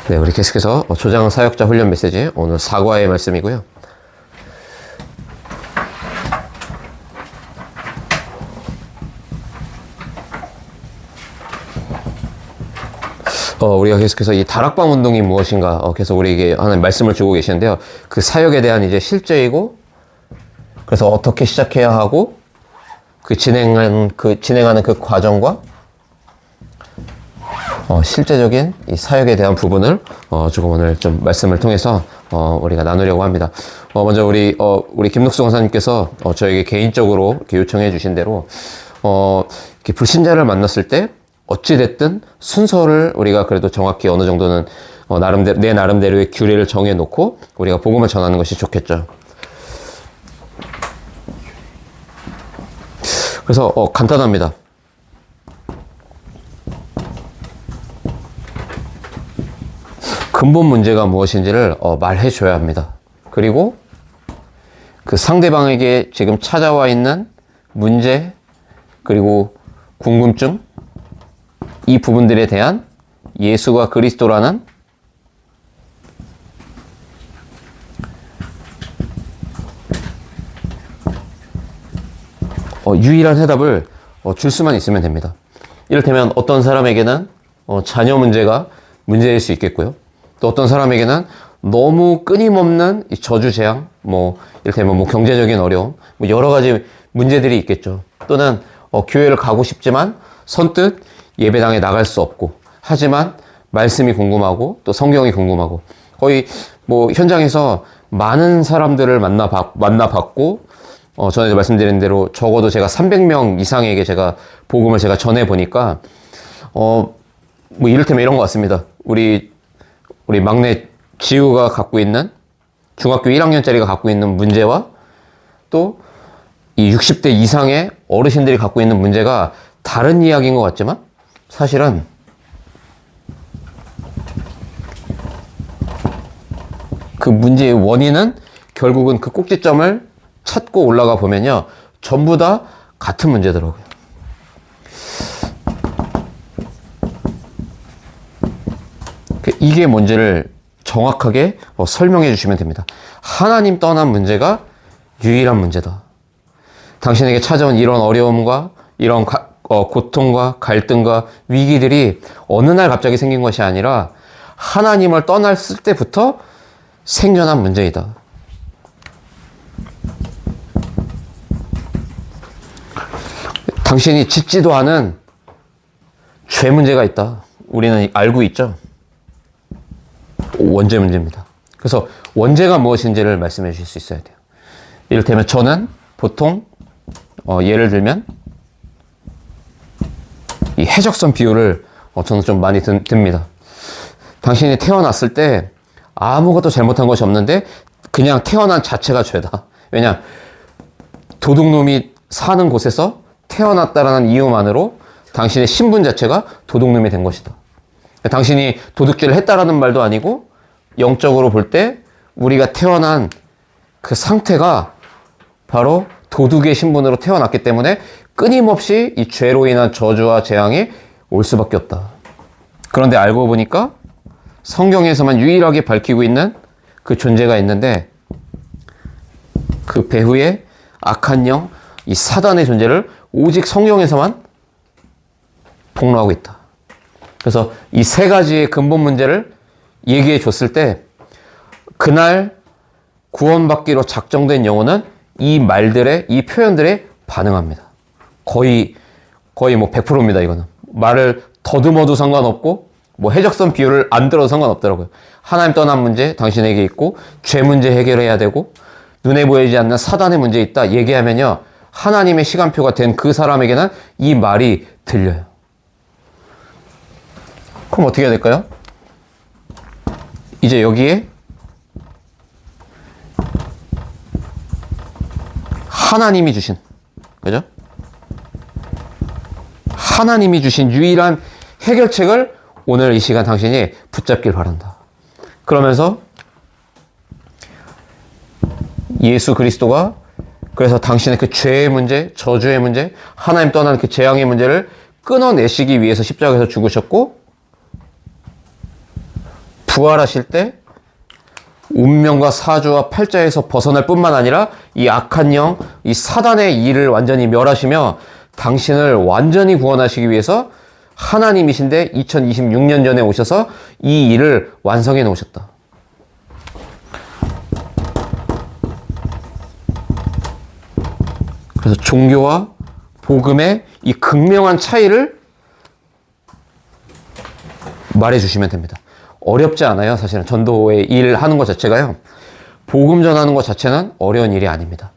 네, 우리 계속해서 조장 사역자 훈련 메시지, 오늘 사과의 말씀이고요. 우리가 계속해서 이 다락방 운동이 무엇인가, 계속 우리에게 하나님 말씀을 주고 계시는데요. 그 사역에 대한 이제 실제이고, 그래서 어떻게 시작해야 하고, 진행하는 그 과정과, 실제적인 이 사역에 대한 부분을, 조금 오늘 좀 말씀을 통해서, 우리가 나누려고 합니다. 먼저 우리 김덕수 권사님께서, 저에게 개인적으로 이렇게 요청해 주신 대로, 이렇게 불신자를 만났을 때, 어찌됐든 순서를 우리가 그래도 정확히 어느 정도는 내 나름대로의 규례를 정해놓고 우리가 복음을 전하는 것이 좋겠죠. 그래서 간단합니다. 근본 문제가 무엇인지를 말해줘야 합니다. 그리고 그 상대방에게 지금 찾아와 있는 문제, 그리고 궁금증, 이 부분들에 대한 예수가 그리스도라는 유일한 해답을 줄 수만 있으면 됩니다. 이를테면 어떤 사람에게는 자녀 문제가 문제일 수 있겠고요. 또 어떤 사람에게는 너무 끊임없는 저주 재앙, 이를테면 경제적인 어려움, 여러 가지 문제들이 있겠죠. 또는 교회를 가고 싶지만 선뜻 예배당에 나갈 수 없고, 하지만 말씀이 궁금하고 또 성경이 궁금하고, 거의 현장에서 많은 사람들을 만나봤고, 전에 말씀드린 대로 적어도 제가 300명 이상에게 복음을 전해 보니까, 이를테면 이런 것 같습니다. 우리 막내 지우가 갖고 있는, 중학교 1학년짜리가 갖고 있는 문제와 또 이 60대 이상의 어르신들이 갖고 있는 문제가 다른 이야기인 것 같지만, 사실은 그 문제의 원인은 결국은 그 꼭지점을 찾고 올라가 보면요, 전부 다 같은 문제더라고요. 이게 뭔지를 정확하게 설명해 주시면 됩니다. 하나님 떠난 문제가 유일한 문제다. 당신에게 찾아온 이런 어려움과 이런 고통과 갈등과 위기들이 어느 날 갑자기 생긴 것이 아니라 하나님을 떠났을 때부터 생겨난 문제이다. 당신이 짓지도 않은 죄 문제가 있다. 우리는 알고 있죠. 원죄 문제입니다. 그래서 원죄가 무엇인지를 말씀해 주실 수 있어야 돼요. 이를테면 저는 보통 예를 들면 이 해적선 비유를 저는 좀 많이 듭니다. 당신이 태어났을 때 아무것도 잘못한 것이 없는데 그냥 태어난 자체가 죄다. 왜냐? 도둑놈이 사는 곳에서 태어났다라는 이유만으로 당신의 신분 자체가 도둑놈이 된 것이다. 당신이 도둑질을 했다라는 말도 아니고, 영적으로 볼 때 우리가 태어난 그 상태가 바로 도둑의 신분으로 태어났기 때문에 끊임없이 이 죄로 인한 저주와 재앙이 올 수밖에 없다. 그런데 알고 보니까 성경에서만 유일하게 밝히고 있는 그 존재가 있는데, 그 배후의 악한 영, 이 사단의 존재를 오직 성경에서만 폭로하고 있다. 그래서 이 세 가지의 근본 문제를 얘기해 줬을 때, 그날 구원받기로 작정된 영혼은 이 말들의, 이 표현들에 반응합니다. 거의 100%입니다, 이거는. 말을 더듬어도 상관없고, 해적선 비유를 안 들어도 상관없더라고요. 하나님 떠난 문제 당신에게 있고, 죄 문제 해결해야 되고, 눈에 보이지 않는 사단의 문제 있다 얘기하면요, 하나님의 시간표가 된 그 사람에게는 이 말이 들려요. 그럼 어떻게 해야 될까요? 이제 여기에 하나님이 주신, 그죠? 하나님이 주신 유일한 해결책을 오늘 이 시간 당신이 붙잡길 바란다. 그러면서 예수 그리스도가 그래서 당신의 그 죄의 문제, 저주의 문제, 하나님 떠난 그 재앙의 문제를 끊어내시기 위해서 십자가에서 죽으셨고, 부활하실 때 운명과 사주와 팔자에서 벗어날 뿐만 아니라 이 악한 영, 이 사단의 일을 완전히 멸하시며 당신을 완전히 구원하시기 위해서 하나님이신데 2026년 전에 오셔서 이 일을 완성해 놓으셨다. 그래서 종교와 복음의 이 극명한 차이를 말해주시면 됩니다. 어렵지 않아요. 사실은 전도의 일 하는 것 자체가요. 복음 전하는 것 자체는 어려운 일이 아닙니다.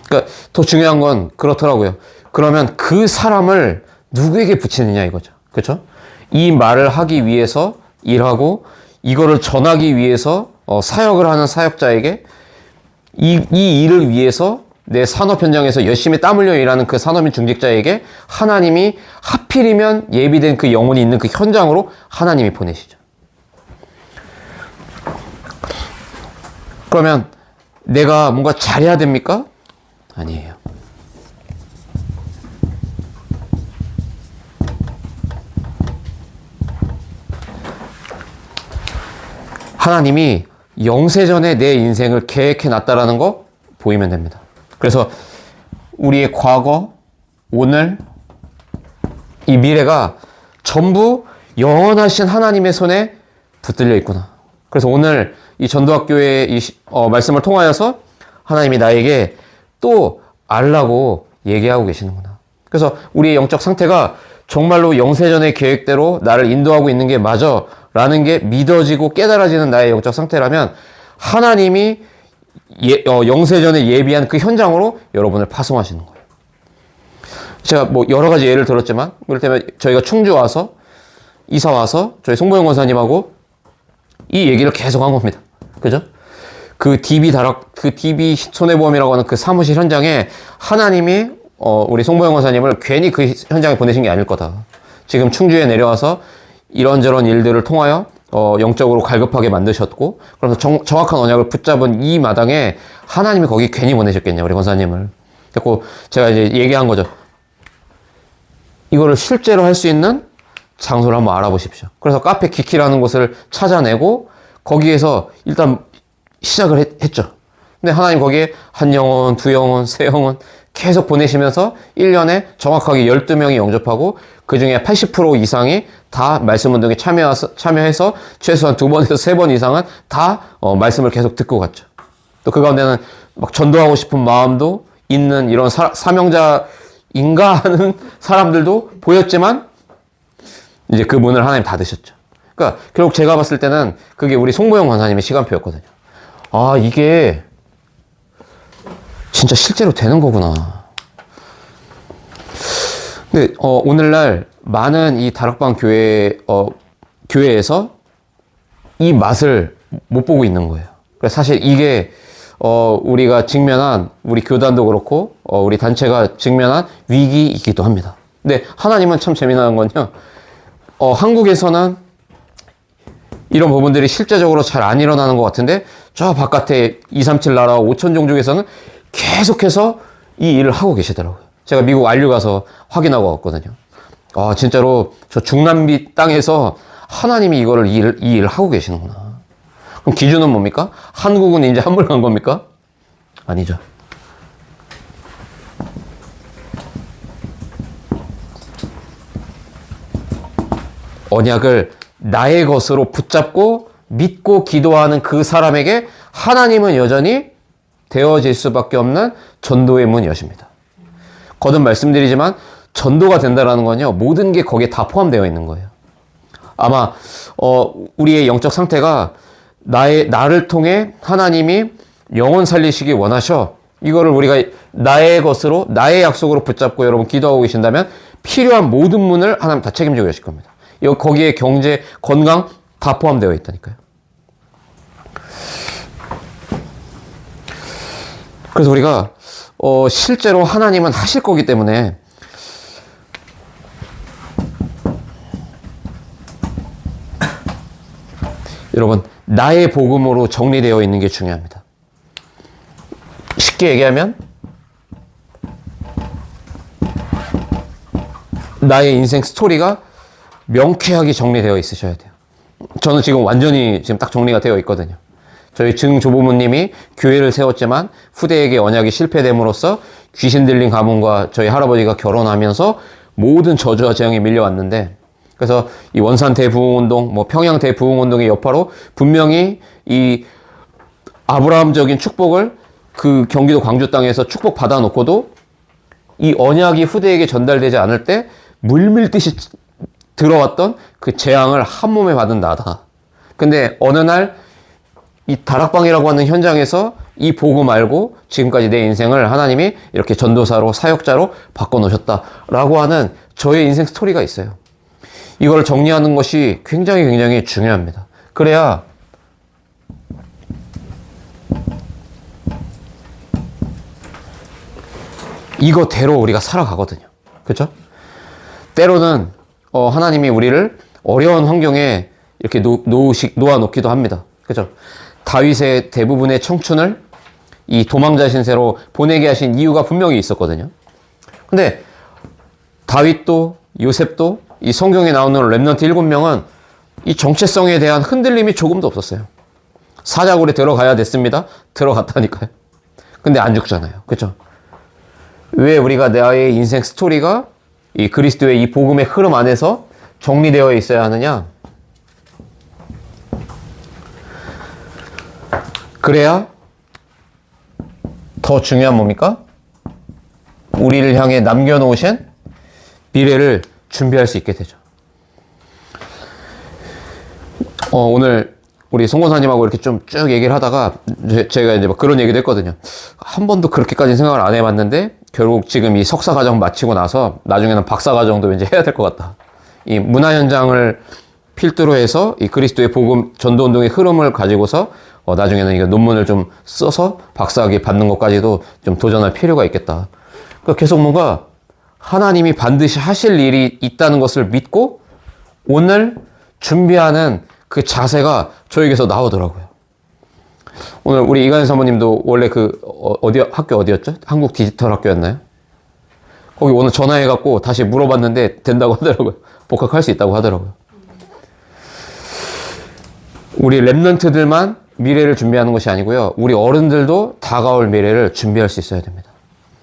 그러니까 더 중요한 건 그렇더라고요. 그러면 그 사람을 누구에게 붙이느냐 이거죠. 그렇죠? 이 말을 하기 위해서 일하고 이거를 전하기 위해서 사역을 하는 사역자에게 이 일을 위해서 내 산업 현장에서 열심히 땀 흘려 일하는 그 산업인 중직자에게 하나님이 하필이면 예비된 그 영혼이 있는 그 현장으로 하나님이 보내시죠. 그러면 내가 뭔가 잘해야 됩니까? 아니에요. 하나님이 영세전에 내 인생을 계획해 놨다라는 거 보이면 됩니다. 그래서 우리의 과거, 오늘, 이 미래가 전부 영원하신 하나님의 손에 붙들려 있구나. 그래서 오늘 이 전도학교의 이 말씀을 통하여서 하나님이 나에게 또 알라고 얘기하고 계시는구나. 그래서 우리의 영적 상태가 정말로 영세전의 계획대로 나를 인도하고 있는 게 맞아 라는 게 믿어지고 깨달아지는 나의 영적 상태라면 하나님이 영세전에 예비한 그 현장으로 여러분을 파송하시는 거예요. 제가 뭐 여러 가지 예를 들었지만 그럴 때면 저희가 충주 와서 이사 와서 저희 송보영 권사님하고 이 얘기를 계속 한 겁니다. 그죠? 그 DB 손해보험이라고 하는 그 사무실 현장에 하나님이 우리 송보영 권사님을 괜히 그 현장에 보내신 게 아닐 거다. 지금 충주에 내려와서 이런저런 일들을 통하여 영적으로 갈급하게 만드셨고 그래서 정확한 언약을 붙잡은 이 마당에 하나님이 거기 괜히 보내셨겠냐 우리 권사님을. 그래서 제가 이제 얘기한 거죠. 이거를 실제로 할 수 있는 장소를 한번 알아보십시오. 그래서 카페 키키라는 곳을 찾아내고 거기에서 일단 시작을 했죠. 근데 하나님 거기에 한 영혼, 두 영혼, 세 영혼 계속 보내시면서 1년에 정확하게 12명이 영접하고 그 중에 80% 이상이 다 말씀 운동에 참여해서 최소한 2번에서 3번 이상은 다 말씀을 계속 듣고 갔죠. 또 그 가운데는 막 전도하고 싶은 마음도 있는 이런 사명자인가 하는 사람들도 보였지만 이제 그 문을 하나님 닫으셨죠. 그러니까 결국 제가 봤을 때는 그게 우리 송보영 권사님의 시간표였거든요. 아, 이게 진짜 실제로 되는 거구나. 근데 오늘날 많은 이 다락방 교회에서 이 맛을 못 보고 있는 거예요. 그래서 사실 이게 우리가 직면한 우리 교단도 그렇고 우리 단체가 직면한 위기이기도 합니다. 근데 하나님은 참 재미난 건요. 한국에서는 이런 부분들이 실제적으로 잘 안 일어나는 것 같은데 저 바깥에 237 나라 5천 종족에서는 계속해서 이 일을 하고 계시더라고요. 제가 미국 안류 가서 확인하고 왔거든요. 아, 진짜로 저 중남미 땅에서 하나님이 이 일을 하고 계시는구나. 그럼 기준은 뭡니까? 한국은 이제 한물 간 겁니까? 아니죠. 언약을 나의 것으로 붙잡고 믿고 기도하는 그 사람에게 하나님은 여전히 되어질 수밖에 없는 전도의 문이 여십니다. 거듭 말씀드리지만 전도가 된다는 건요, 모든 게 거기에 다 포함되어 있는 거예요. 아마 우리의 영적 상태가 나를 통해 하나님이 영혼 살리시기 원하셔. 이거를 우리가 나의 것으로, 나의 약속으로 붙잡고 여러분 기도하고 계신다면 필요한 모든 문을 하나님 다 책임지고 계실 겁니다. 거기에 경제, 건강 다 포함되어 있다니까요. 그래서 우리가 실제로 하나님은 하실 거기 때문에 여러분, 나의 복음으로 정리되어 있는 게 중요합니다. 쉽게 얘기하면 나의 인생 스토리가 명쾌하게 정리되어 있으셔야 돼요. 저는 지금 완전히 지금 딱 정리가 되어 있거든요. 저희 증조부모님이 교회를 세웠지만 후대에게 언약이 실패됨으로써 귀신 들린 가문과 저희 할아버지가 결혼하면서 모든 저주와 재앙이 밀려왔는데, 그래서 이 원산 대부흥운동, 뭐 평양 대부흥운동의 여파로 분명히 이 아브라함적인 축복을 그 경기도 광주 땅에서 축복 받아놓고도 이 언약이 후대에게 전달되지 않을 때 물밀듯이 들어왔던 그 재앙을 한 몸에 받은 나다. 근데 어느 날 이 다락방이라고 하는 현장에서 이 복음 알고 지금까지 내 인생을 하나님이 이렇게 전도사로 사역자로 바꿔놓으셨다라고 하는 저의 인생 스토리가 있어요. 이걸 정리하는 것이 굉장히 중요합니다. 그래야 이거대로 우리가 살아가거든요. 그렇죠? 때로는 하나님이 우리를 어려운 환경에 이렇게 놓아놓기도 합니다. 그렇죠? 다윗의 대부분의 청춘을 이 도망자 신세로 보내게 하신 이유가 분명히 있었거든요. 근데 다윗도 요셉도 이 성경에 나오는 렘넌트 7명은 이 정체성에 대한 흔들림이 조금도 없었어요. 사자굴에 들어가야 됐습니다. 들어갔다니까요. 근데 안 죽잖아요. 그렇죠? 왜 우리가 나의 인생 스토리가 이 그리스도의 이 복음의 흐름 안에서 정리되어 있어야 하느냐? 그래야 더 중요한 뭡니까? 우리를 향해 남겨놓으신 미래를 준비할 수 있게 되죠. 오늘 우리 송 권사님하고 이렇게 좀 쭉 얘기를 하다가 제가 이제 막 그런 얘기도 했거든요. 한 번도 그렇게까지 생각을 안 해봤는데 결국 지금 이 석사 과정 마치고 나서 나중에는 박사 과정도 왠지 해야 될 것 같다. 이 문화 현장을 필두로 해서 이 그리스도의 복음 전도 운동의 흐름을 가지고서 나중에는 이거 논문을 좀 써서 박사학위 받는 것까지도 좀 도전할 필요가 있겠다. 그러니까 계속 뭔가 하나님이 반드시 하실 일이 있다는 것을 믿고 오늘 준비하는 그 자세가 저에게서 나오더라고요. 오늘 우리 이관현 사모님도 원래 학교 어디였죠? 한국 디지털 학교였나요? 거기 오늘 전화해갖고 다시 물어봤는데 된다고 하더라고요. 복학할 수 있다고 하더라고요. 우리 랩런트들만 미래를 준비하는 것이 아니고요. 우리 어른들도 다가올 미래를 준비할 수 있어야 됩니다.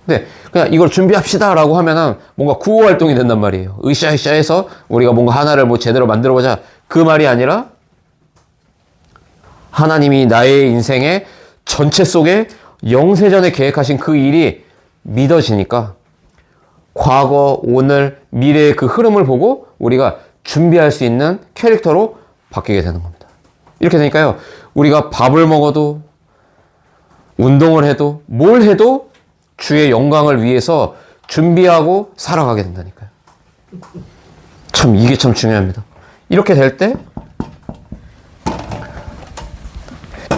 근데 그냥 이걸 준비합시다 라고 하면은 뭔가 구호 활동이 된단 말이에요. 으쌰으쌰 해서 우리가 뭔가 하나를 뭐 제대로 만들어 보자. 그 말이 아니라 하나님이 나의 인생의 전체 속에 영세전에 계획하신 그 일이 믿어지니까 과거, 오늘, 미래의 그 흐름을 보고 우리가 준비할 수 있는 캐릭터로 바뀌게 되는 겁니다. 이렇게 되니까요. 우리가 밥을 먹어도 운동을 해도 뭘 해도 주의 영광을 위해서 준비하고 살아가게 된다니까요. 참 이게 참 중요합니다. 이렇게 될 때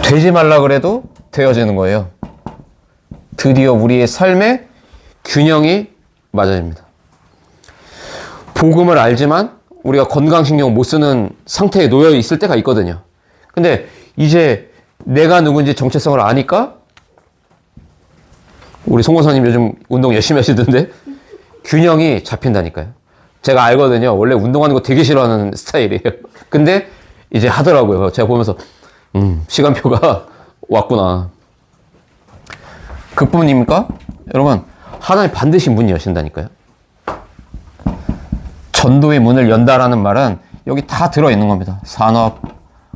되지 말라 그래도 되어지는 거예요. 드디어 우리의 삶의 균형이 맞아집니다. 복음을 알지만 우리가 건강신경 못 쓰는 상태에 놓여 있을 때가 있거든요. 근데 이제 내가 누군지 정체성을 아니까 우리 송 권사님 요즘 운동 열심히 하시던데 균형이 잡힌다니까요. 제가 알거든요. 원래 운동하는 거 되게 싫어하는 스타일이에요. 근데 이제 하더라고요. 제가 보면서 시간표가 왔구나. 그뿐입니까? 여러분, 하나님 반드시 문이 여신다니까요. 전도의 문을 연다라는 말은 여기 다 들어있는 겁니다. 산업,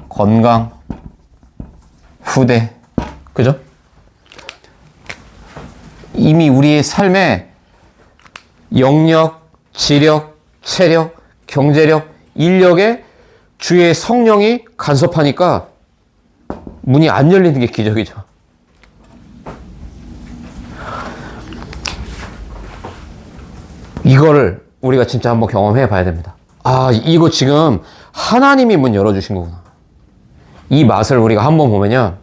건강, 후대, 그죠? 이미 우리의 삶에 영역, 지력, 체력, 경제력, 인력에 주의 성령이 간섭하니까 문이 안 열리는 게 기적이죠. 이거를 우리가 진짜 한번 경험해 봐야 됩니다. 아, 이거 지금 하나님이 문 열어주신 거구나. 이 맛을 우리가 한번 보면요.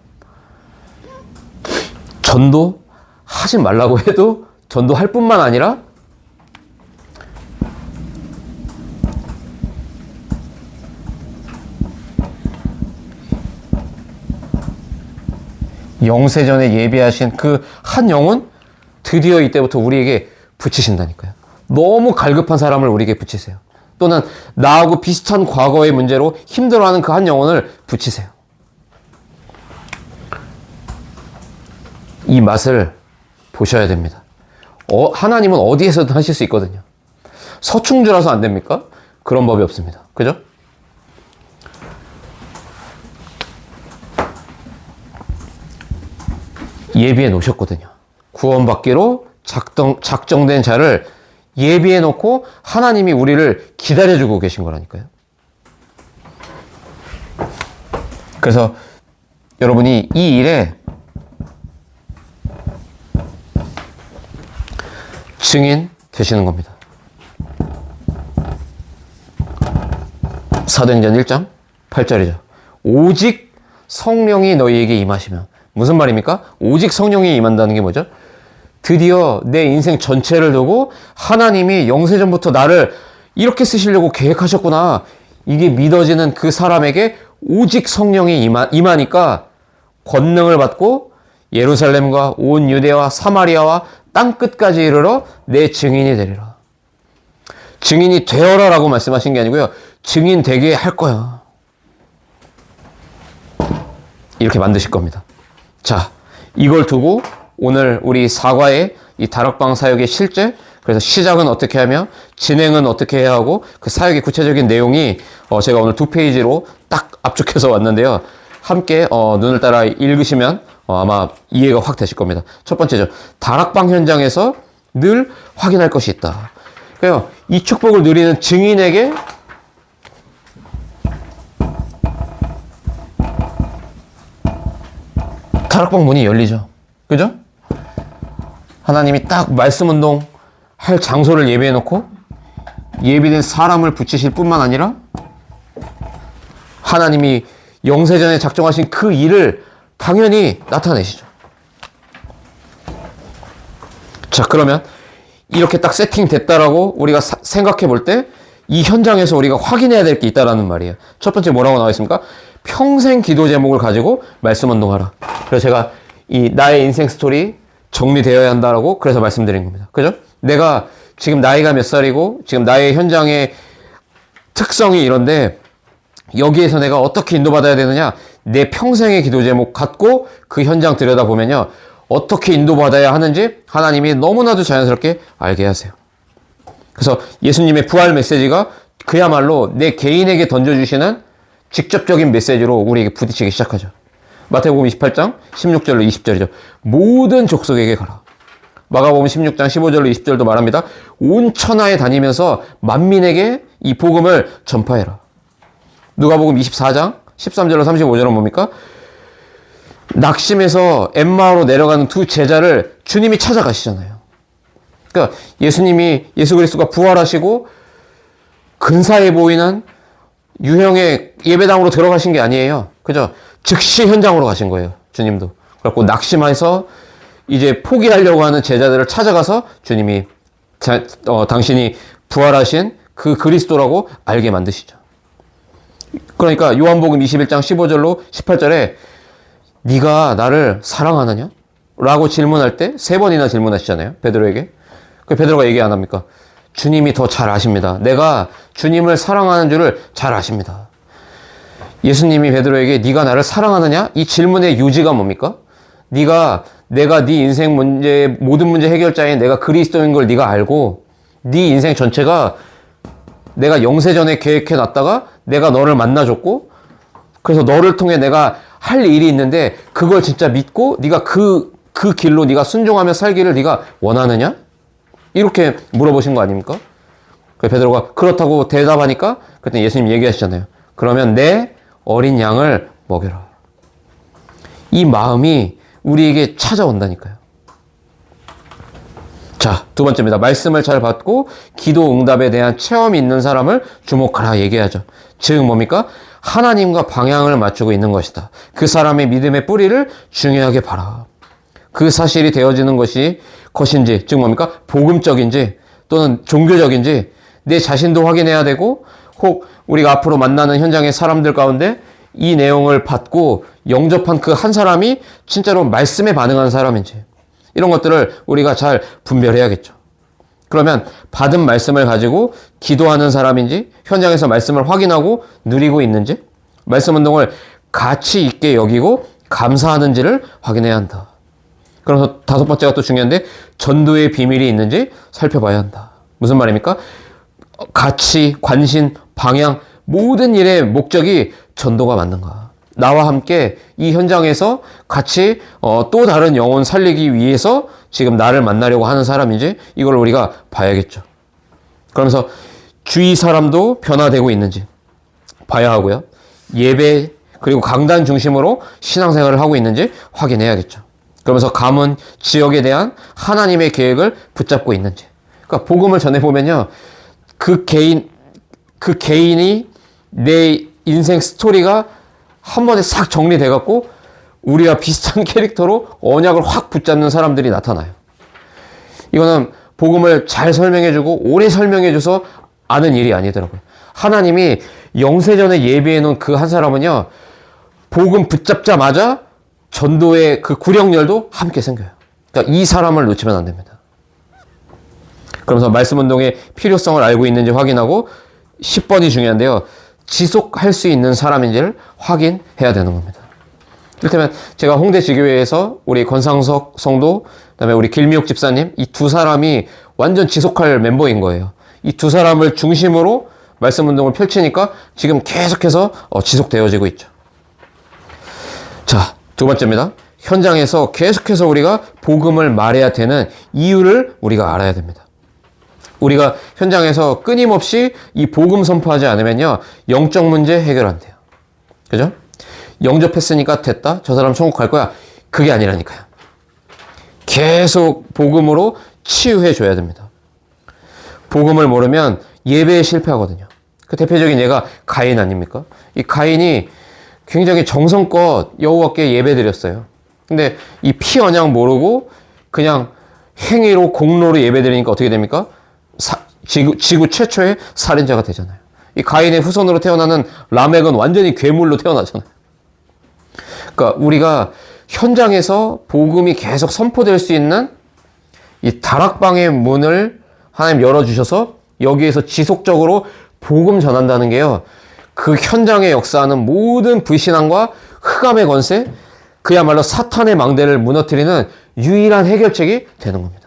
전도 하지 말라고 해도 전도할 뿐만 아니라 영세전에 예비하신 그 한 영혼 드디어 이때부터 우리에게 붙이신다니까요. 너무 갈급한 사람을 우리에게 붙이세요. 또는 나하고 비슷한 과거의 문제로 힘들어하는 그 한 영혼을 붙이세요. 이 맛을 보셔야 됩니다. 하나님은 어디에서든 하실 수 있거든요. 서충주라서 안 됩니까? 그런 법이 없습니다. 그죠? 예비해 놓으셨거든요. 구원받기로 작정된 자를 예비해 놓고 하나님이 우리를 기다려주고 계신 거라니까요. 그래서 여러분이 이 일에 증인 되시는 겁니다. 사도행전 1장 8절이죠. 오직 성령이 너희에게 임하시면. 무슨 말입니까? 오직 성령이 임한다는 게 뭐죠? 드디어 내 인생 전체를 두고 하나님이 영세전부터 나를 이렇게 쓰시려고 계획하셨구나. 이게 믿어지는 그 사람에게 오직 성령이 임하니까 권능을 받고 예루살렘과 온 유대와 사마리아와 땅끝까지 이르러 내 증인이 되리라. 증인이 되어라 라고 말씀하신 게 아니고요. 증인 되게 할 거야. 이렇게 만드실 겁니다. 자, 이걸 두고 오늘 우리 사과의 이 다락방 사역의 실제, 그래서 시작은 어떻게 하며 진행은 어떻게 해야 하고 그 사역의 구체적인 내용이 제가 오늘 2페이지로 딱 압축해서 왔는데요. 함께 눈을 따라 읽으시면 아마 이해가 확 되실 겁니다. 첫 번째죠. 다락방 현장에서 늘 확인할 것이 있다. 그래요. 이 축복을 누리는 증인에게 다락방 문이 열리죠. 그죠? 하나님이 딱 말씀 운동 할 장소를 예비해 놓고 예비된 사람을 붙이실 뿐만 아니라 하나님이 영세전에 작정하신 그 일을 당연히 나타내시죠. 자, 그러면 이렇게 딱 세팅됐다라고 우리가 생각해 볼 때 이 현장에서 우리가 확인해야 될 게 있다라는 말이에요. 첫 번째 뭐라고 나와 있습니까? 평생 기도 제목을 가지고 말씀 운동하라. 그래서 제가 이 나의 인생 스토리 정리되어야 한다라고 그래서 말씀드린 겁니다. 그죠? 내가 지금 나이가 몇 살이고 지금 나의 현장의 특성이 이런데 여기에서 내가 어떻게 인도받아야 되느냐? 내 평생의 기도 제목 갖고 그 현장 들여다보면요. 어떻게 인도받아야 하는지 하나님이 너무나도 자연스럽게 알게 하세요. 그래서 예수님의 부활 메시지가 그야말로 내 개인에게 던져주시는 직접적인 메시지로 우리에게 부딪히기 시작하죠. 마태복음 28장 16절로 20절이죠. 모든 족속에게 가라. 마가복음 16장 15절로 20절도 말합니다. 온 천하에 다니면서 만민에게 이 복음을 전파해라. 누가복음 24장 13절로 35절은 뭡니까? 낙심해서 엠마오로 내려가는 두 제자를 주님이 찾아가시잖아요. 그러니까 예수 그리스도가 부활하시고 근사해 보이는 유형의 예배당으로 들어가신 게 아니에요. 그죠? 즉시 현장으로 가신 거예요. 주님도. 그래갖고 낙심해서 이제 포기하려고 하는 제자들을 찾아가서 주님이 당신이 부활하신 그 그리스도라고 알게 만드시죠. 그러니까 요한복음 21장 15절로 18절에 네가 나를 사랑하느냐? 라고 질문할 때 3번이나 질문하시잖아요. 베드로에게. 그 베드로가 얘기 안 합니까? 주님이 더 잘 아십니다. 내가 주님을 사랑하는 줄을 잘 아십니다. 예수님이 베드로에게 네가 나를 사랑하느냐? 이 질문의 요지가 뭡니까? 내가 네 인생 문제 모든 문제 해결자인 내가 그리스도인 걸 네가 알고 네 인생 전체가 내가 영세전에 계획해 놨다가 내가 너를 만나줬고 그래서 너를 통해 내가 할 일이 있는데 그걸 진짜 믿고 네가 그 길로 네가 순종하며 살기를 네가 원하느냐? 이렇게 물어보신 거 아닙니까? 베드로가 그렇다고 대답하니까 그때 예수님 얘기하시잖아요. 그러면 내 어린 양을 먹여라. 이 마음이 우리에게 찾아온다니까요. 자, 두 번째입니다. 말씀을 잘 받고 기도 응답에 대한 체험이 있는 사람을 주목하라 얘기하죠. 즉 뭡니까? 하나님과 방향을 맞추고 있는 것이다. 그 사람의 믿음의 뿌리를 중요하게 봐라. 그 사실이 되어지는 것인지, 즉 뭡니까? 복음적인지 또는 종교적인지 내 자신도 확인해야 되고 혹 우리가 앞으로 만나는 현장의 사람들 가운데 이 내용을 받고 영접한 그 한 사람이 진짜로 말씀에 반응한 사람인지 이런 것들을 우리가 잘 분별해야겠죠. 그러면 받은 말씀을 가지고 기도하는 사람인지, 현장에서 말씀을 확인하고 누리고 있는지, 말씀 운동을 가치 있게 여기고 감사하는지를 확인해야 한다. 그래서 다섯 번째가 또 중요한데, 전도의 비밀이 있는지 살펴봐야 한다. 무슨 말입니까? 가치, 관심, 방향, 모든 일의 목적이 전도가 맞는가? 나와 함께 이 현장에서 같이 또 다른 영혼 살리기 위해서 지금 나를 만나려고 하는 사람인지 이걸 우리가 봐야겠죠. 그러면서 주위 사람도 변화되고 있는지 봐야 하고요. 예배 그리고 강단 중심으로 신앙생활을 하고 있는지 확인해야겠죠. 그러면서 가문, 지역에 대한 하나님의 계획을 붙잡고 있는지. 그러니까 복음을 전해보면요. 그 개인이 내 인생 스토리가 한 번에 싹 정리돼갖고 우리와 비슷한 캐릭터로 언약을 확 붙잡는 사람들이 나타나요. 이거는 복음을 잘 설명해주고 오래 설명해줘서 아는 일이 아니더라고요. 하나님이 영세전에 예비해놓은 그 한 사람은요, 복음 붙잡자마자 전도의 그 구령열도 함께 생겨요. 그러니까 이 사람을 놓치면 안 됩니다. 그러면서 말씀 운동의 필요성을 알고 있는지 확인하고 10번이 중요한데요. 지속할 수 있는 사람인지를 확인해야 되는 겁니다. 이를테면 제가 홍대 지교회에서 우리 권상석 성도, 그다음에 우리 길미옥 집사님 이 두 사람이 완전 지속할 멤버인 거예요. 이 두 사람을 중심으로 말씀 운동을 펼치니까 지금 계속해서 지속되어지고 있죠. 자, 두 번째입니다. 현장에서 계속해서 우리가 복음을 말해야 되는 이유를 우리가 알아야 됩니다. 우리가 현장에서 끊임없이 이 복음 선포하지 않으면요, 영적 문제 해결 안 돼요. 그죠? 영접했으니까 됐다? 저 사람 천국 갈 거야? 그게 아니라니까요. 계속 복음으로 치유해 줘야 됩니다. 복음을 모르면 예배에 실패하거든요. 그 대표적인 예가 가인 아닙니까? 이 가인이 굉장히 정성껏 여호와께 예배 드렸어요. 근데 이 피 언약 모르고 그냥 행위로 공로로 예배 드리니까 어떻게 됩니까? 지구 최초의 살인자가 되잖아요. 이 가인의 후손으로 태어나는 라멕은 완전히 괴물로 태어나잖아요. 그러니까 우리가 현장에서 복음이 계속 선포될 수 있는 이 다락방의 문을 하나님 열어주셔서 여기에서 지속적으로 복음 전한다는 게요, 그 현장에 역사하는 모든 불신앙과 흑암의 권세, 그야말로 사탄의 망대를 무너뜨리는 유일한 해결책이 되는 겁니다.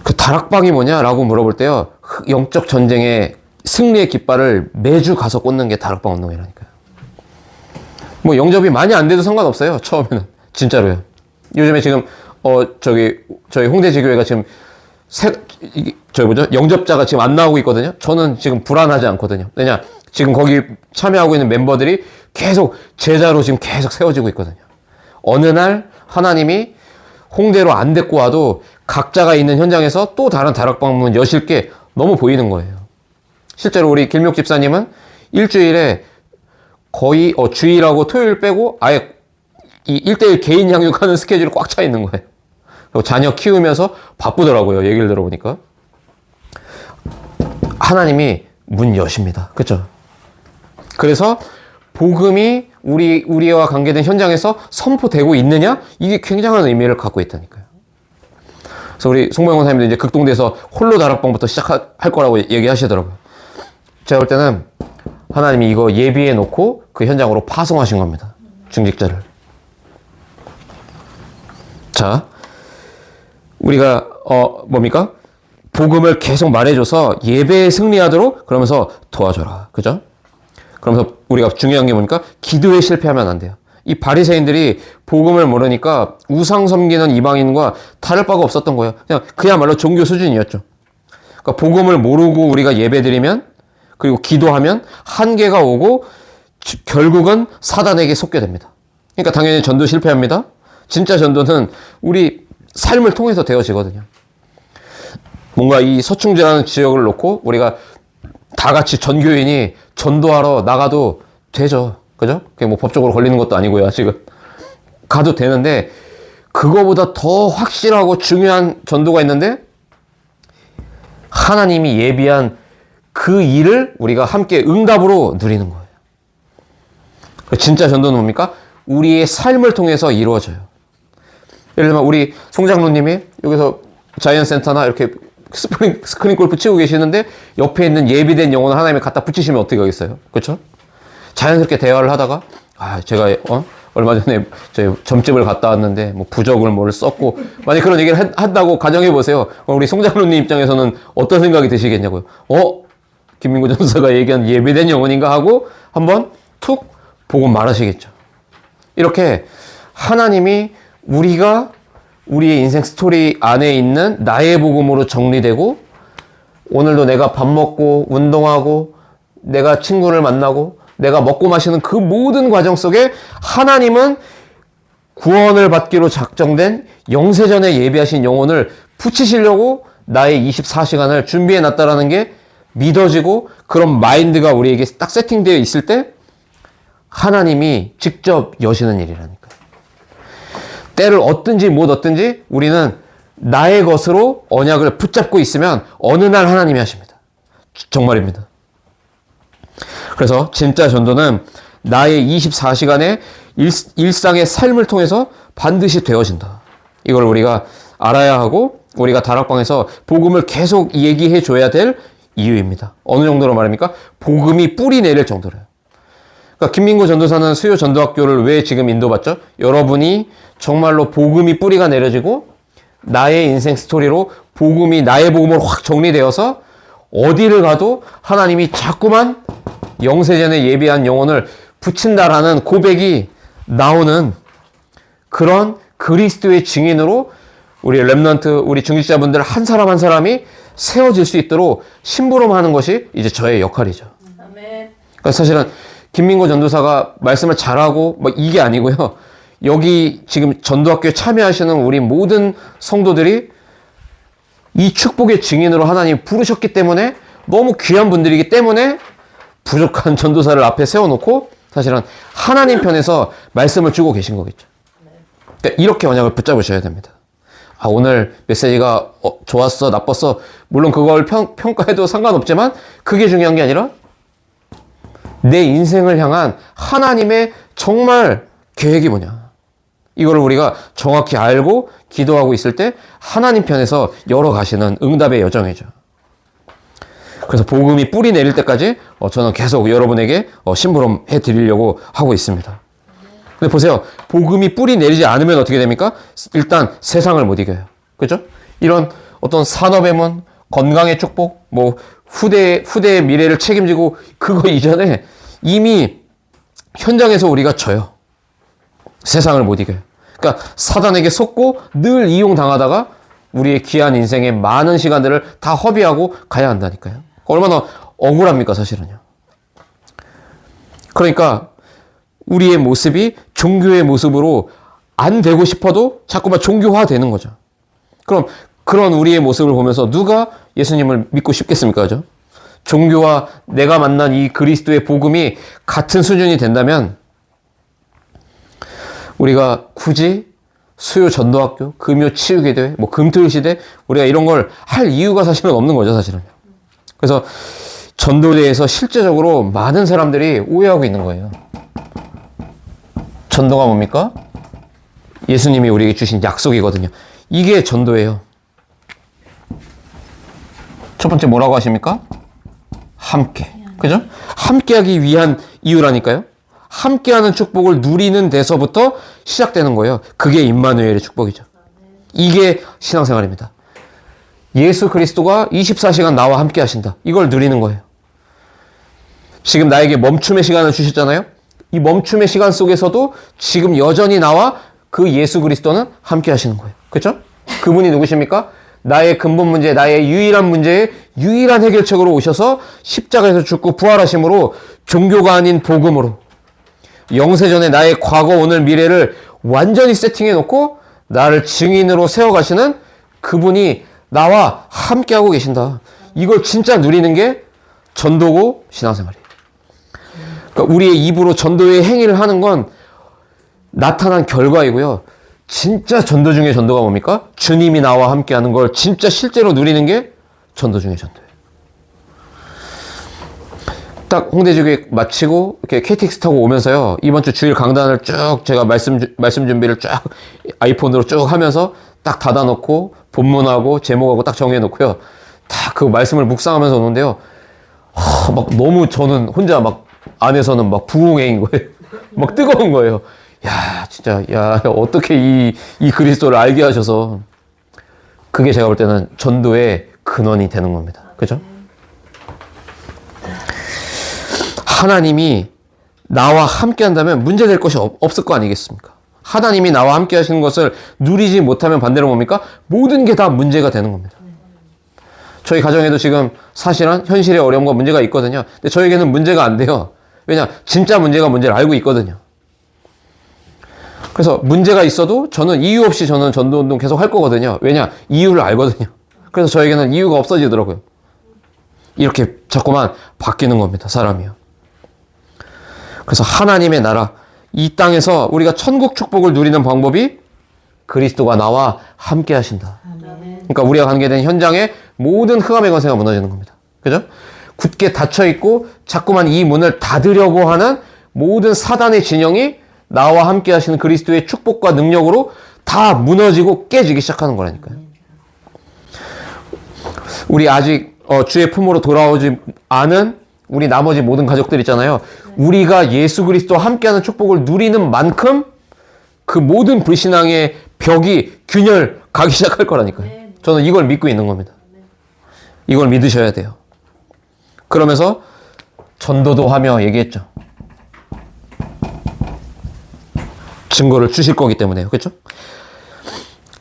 그 다락방이 뭐냐라고 물어볼 때요, 영적 전쟁의 승리의 깃발을 매주 가서 꽂는 게 다락방 운동이라니까요. 뭐 영접이 많이 안 돼도 상관없어요. 처음에는 진짜로요. 요즘에 지금 저희 홍대지교회가 지금 영접자가 지금 안 나오고 있거든요. 저는 지금 불안하지 않거든요. 왜냐, 지금 거기 참여하고 있는 멤버들이 계속 제자로 지금 계속 세워지고 있거든요. 어느 날 하나님이 홍대로 안 데리고 와도 각자가 있는 현장에서 또 다른 다락방문 여실 게 너무 보이는 거예요. 실제로 우리 길미옥 집사님은 일주일에 거의 주일하고 토요일 빼고 아예 이 1대1 개인 양육하는 스케줄이 꽉 차 있는 거예요. 그리고 자녀 키우면서 바쁘더라고요. 얘기를 들어보니까. 하나님이 문 여십니다. 그렇죠? 그래서 복음이 우리와 관계된 현장에서 선포되고 있느냐? 이게 굉장한 의미를 갖고 있다니까요. 그래서 우리 송모영 원사님도 이제 극동대에서 홀로 다락방부터 시작할 거라고 얘기하시더라고요. 제가 볼 때는 하나님이 이거 예비해 놓고 그 현장으로 파송하신 겁니다. 중직자를. 자, 우리가 뭡니까? 복음을 계속 말해줘서 예배에 승리하도록 그러면서 도와줘라. 그죠? 그러면서 우리가 중요한 게 뭡니까? 기도에 실패하면 안 돼요. 이 바리새인들이 복음을 모르니까 우상 섬기는 이방인과 다를 바가 없었던 거예요. 그야말로 종교 수준이었죠. 그러니까 복음을 모르고 우리가 예배드리면, 그리고 기도하면 한계가 오고 결국은 사단에게 속게 됩니다. 그러니까 당연히 전도 실패합니다. 진짜 전도는 우리 삶을 통해서 되어지거든요. 뭔가 이 서충지라는 지역을 놓고 우리가 다 같이 전교인이 전도하러 나가도 되죠. 그죠? 그게 뭐 법적으로 걸리는 것도 아니고요, 아직은. 가도 되는데, 그거보다 더 확실하고 중요한 전도가 있는데, 하나님이 예비한 그 일을 우리가 함께 응답으로 누리는 거예요. 진짜 전도는 뭡니까? 우리의 삶을 통해서 이루어져요. 예를 들면 우리 송장로님이 여기서 자이언트 센터나 이렇게 스크린 골프 치고 계시는데 옆에 있는 예비된 영혼을 하나님이 갖다 붙이시면 어떻게 하겠어요? 그렇죠? 자연스럽게 대화를 하다가 제가 얼마 전에 저희 점집을 갔다 왔는데 뭐 부적을 뭘 썼고 만약 그런 얘기를 한다고 가정해 보세요. 우리 송장로님 입장에서는 어떤 생각이 드시겠냐고요. 김민구 전사가 얘기한 예비된 영혼인가 하고 한번 툭 보고 말하시겠죠. 이렇게 하나님이 우리가 우리의 인생 스토리 안에 있는 나의 복음으로 정리되고 오늘도 내가 밥 먹고 운동하고 내가 친구를 만나고 내가 먹고 마시는 그 모든 과정 속에 하나님은 구원을 받기로 작정된 영세전에 예비하신 영혼을 붙이시려고 나의 24시간을 준비해 놨다라는 게 믿어지고 그런 마인드가 우리에게 딱 세팅되어 있을 때 하나님이 직접 여시는 일이라니까요. 때를 얻든지 못 얻든지 우리는 나의 것으로 언약을 붙잡고 있으면 어느 날 하나님이 하십니다. 정말입니다. 그래서 진짜 전도는 나의 24시간의 일상의 삶을 통해서 반드시 되어진다. 이걸 우리가 알아야 하고 우리가 다락방에서 복음을 계속 얘기해 줘야 될 이유입니다. 어느 정도로 말합니까? 복음이 뿌리 내릴 정도로요. 그러니까 김민구 전도사는 수요 전도학교를 왜 지금 인도받죠? 여러분이 정말로 복음이 뿌리가 내려지고 나의 인생 스토리로 복음이 나의 복음으로 확 정리되어서 어디를 가도 하나님이 자꾸만 영세전에 예비한 영혼을 붙인다라는 고백이 나오는 그런 그리스도의 증인으로 우리 렘넌트, 우리 중직자분들 한 사람 한 사람이 세워질 수 있도록 심부름하는 것이 이제 저의 역할이죠. 아멘. 그러니까 사실은 김민구 전도사가 말씀을 잘하고 뭐 이게 아니고요. 여기 지금 전도학교에 참여하시는 우리 모든 성도들이 이 축복의 증인으로 하나님이 부르셨기 때문에 너무 귀한 분들이기 때문에 부족한 전도사를 앞에 세워놓고 사실은 하나님 편에서 말씀을 주고 계신 거겠죠. 그러니까 이렇게 언약을 붙잡으셔야 됩니다. 오늘 메시지가 좋았어, 나빴어. 물론 그걸 평가해도 상관없지만 그게 중요한 게 아니라 내 인생을 향한 하나님의 정말 계획이 뭐냐. 이거를 우리가 정확히 알고 기도하고 있을 때 하나님 편에서 열어가시는 응답의 여정이죠. 그래서 복음이 뿌리 내릴 때까지 저는 계속 여러분에게 심부름해 드리려고 하고 있습니다. 근데 보세요. 복음이 뿌리 내리지 않으면 어떻게 됩니까? 일단 세상을 못 이겨요. 그죠? 이런 어떤 산업의 문, 건강의 축복, 뭐 후대의 미래를 책임지고 그거 이전에 이미 현장에서 우리가 져요. 세상을 못 이겨요. 그러니까 사단에게 속고 늘 이용당하다가 우리의 귀한 인생의 많은 시간들을 다 허비하고 가야 한다니까요. 얼마나 억울합니까, 사실은요. 그러니까 우리의 모습이 종교의 모습으로 안 되고 싶어도 자꾸만 종교화 되는 거죠. 그럼 그런 우리의 모습을 보면서 누가 예수님을 믿고 싶겠습니까? 그죠? 종교와 내가 만난 이 그리스도의 복음이 같은 수준이 된다면 우리가 굳이 수요 전도학교, 금요 치유기도회, 뭐 금토일 시대 우리가 이런 걸 할 이유가 사실은 없는 거죠, 사실은요. 그래서 전도대에서 실제적으로 많은 사람들이 오해하고 있는 거예요. 전도가 뭡니까? 예수님이 우리에게 주신 약속이거든요. 이게 전도예요. 첫 번째 뭐라고 하십니까? 함께. 그죠? 함께하기 위한 이유라니까요. 함께하는 축복을 누리는 데서부터 시작되는 거예요. 그게 임마누엘의 축복이죠. 이게 신앙생활입니다. 예수 그리스도가 24시간 나와 함께 하신다. 이걸 누리는 거예요. 지금 나에게 멈춤의 시간을 주셨잖아요. 이 멈춤의 시간 속에서도 지금 여전히 나와 그 예수 그리스도는 함께 하시는 거예요. 그렇죠? 그분이 누구십니까? 나의 근본 문제, 나의 유일한 문제의 유일한 해결책으로 오셔서 십자가에서 죽고 부활하심으로 종교가 아닌 복음으로 영세전에 나의 과거, 오늘, 미래를 완전히 세팅해 놓고 나를 증인으로 세워가시는 그분이 나와 함께하고 계신다. 이걸 진짜 누리는 게 전도고 신앙생활이에요. 그러니까 우리의 입으로 전도의 행위를 하는 건 나타난 결과이고요. 진짜 전도 중에 전도가 뭡니까? 주님이 나와 함께하는 걸 진짜 실제로 누리는 게 전도 중에 전도예요. 딱 홍대지교회 마치고 이렇게 KTX 타고 오면서요. 이번 주 주일 강단을 쭉 제가 말씀 준비를 쫙 아이폰으로 쭉 하면서 딱 닫아놓고 본문하고 제목하고 딱 정해놓고요. 다 그 말씀을 묵상하면서 오는데요. 막 너무 저는 혼자 막 안에서는 막 부흥회인 거예요. 막 뜨거운 거예요. 야, 진짜, 야, 어떻게 이 그리스도를 알게 하셔서. 그게 제가 볼 때는 전도의 근원이 되는 겁니다. 그죠? 하나님이 나와 함께 한다면 문제될 것이 없을 거 아니겠습니까? 하나님이 나와 함께 하시는 것을 누리지 못하면 반대로 뭡니까? 모든 게 다 문제가 되는 겁니다. 저희 가정에도 지금 사실은 현실의 어려움과 문제가 있거든요. 근데 저에게는 문제가 안 돼요. 왜냐? 진짜 문제가 문제를 알고 있거든요. 그래서 문제가 있어도 저는 이유 없이 저는 전도운동 계속 할 거거든요. 왜냐? 이유를 알거든요. 그래서 저에게는 이유가 없어지더라고요. 이렇게 자꾸만 바뀌는 겁니다. 사람이요. 그래서 하나님의 나라, 이 땅에서 우리가 천국 축복을 누리는 방법이 그리스도가 나와 함께 하신다. 그러니까 우리가 관계된 현장에 모든 흑암의 권세가 무너지는 겁니다. 그죠? 굳게 닫혀있고 자꾸만 이 문을 닫으려고 하는 모든 사단의 진영이 나와 함께 하시는 그리스도의 축복과 능력으로 다 무너지고 깨지기 시작하는 거라니까요. 우리 아직 주의 품으로 돌아오지 않은 우리 나머지 모든 가족들 있잖아요. 우리가 예수 그리스도와 함께하는 축복을 누리는 만큼 그 모든 불신앙의 벽이 균열 가기 시작할 거라니까요. 저는 이걸 믿고 있는 겁니다. 이걸 믿으셔야 돼요. 그러면서 전도도 하며 얘기했죠. 증거를 주실 거기 때문에요. 그렇죠?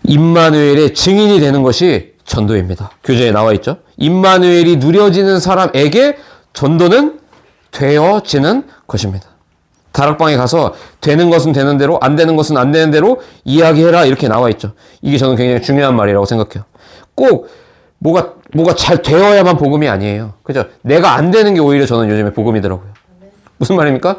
임마누엘의 증인이 되는 것이 전도입니다. 교재에 나와 있죠. 임마누엘이 누려지는 사람에게 전도는 되어지는 것입니다. 다락방에 가서 되는 것은 되는 대로 안 되는 것은 안 되는 대로 이야기해라 이렇게 나와 있죠. 이게 저는 굉장히 중요한 말이라고 생각해요. 꼭 뭐가 잘 되어야만 복음이 아니에요. 그죠? 내가 안 되는 게 오히려 저는 요즘에 복음이더라고요. 무슨 말입니까?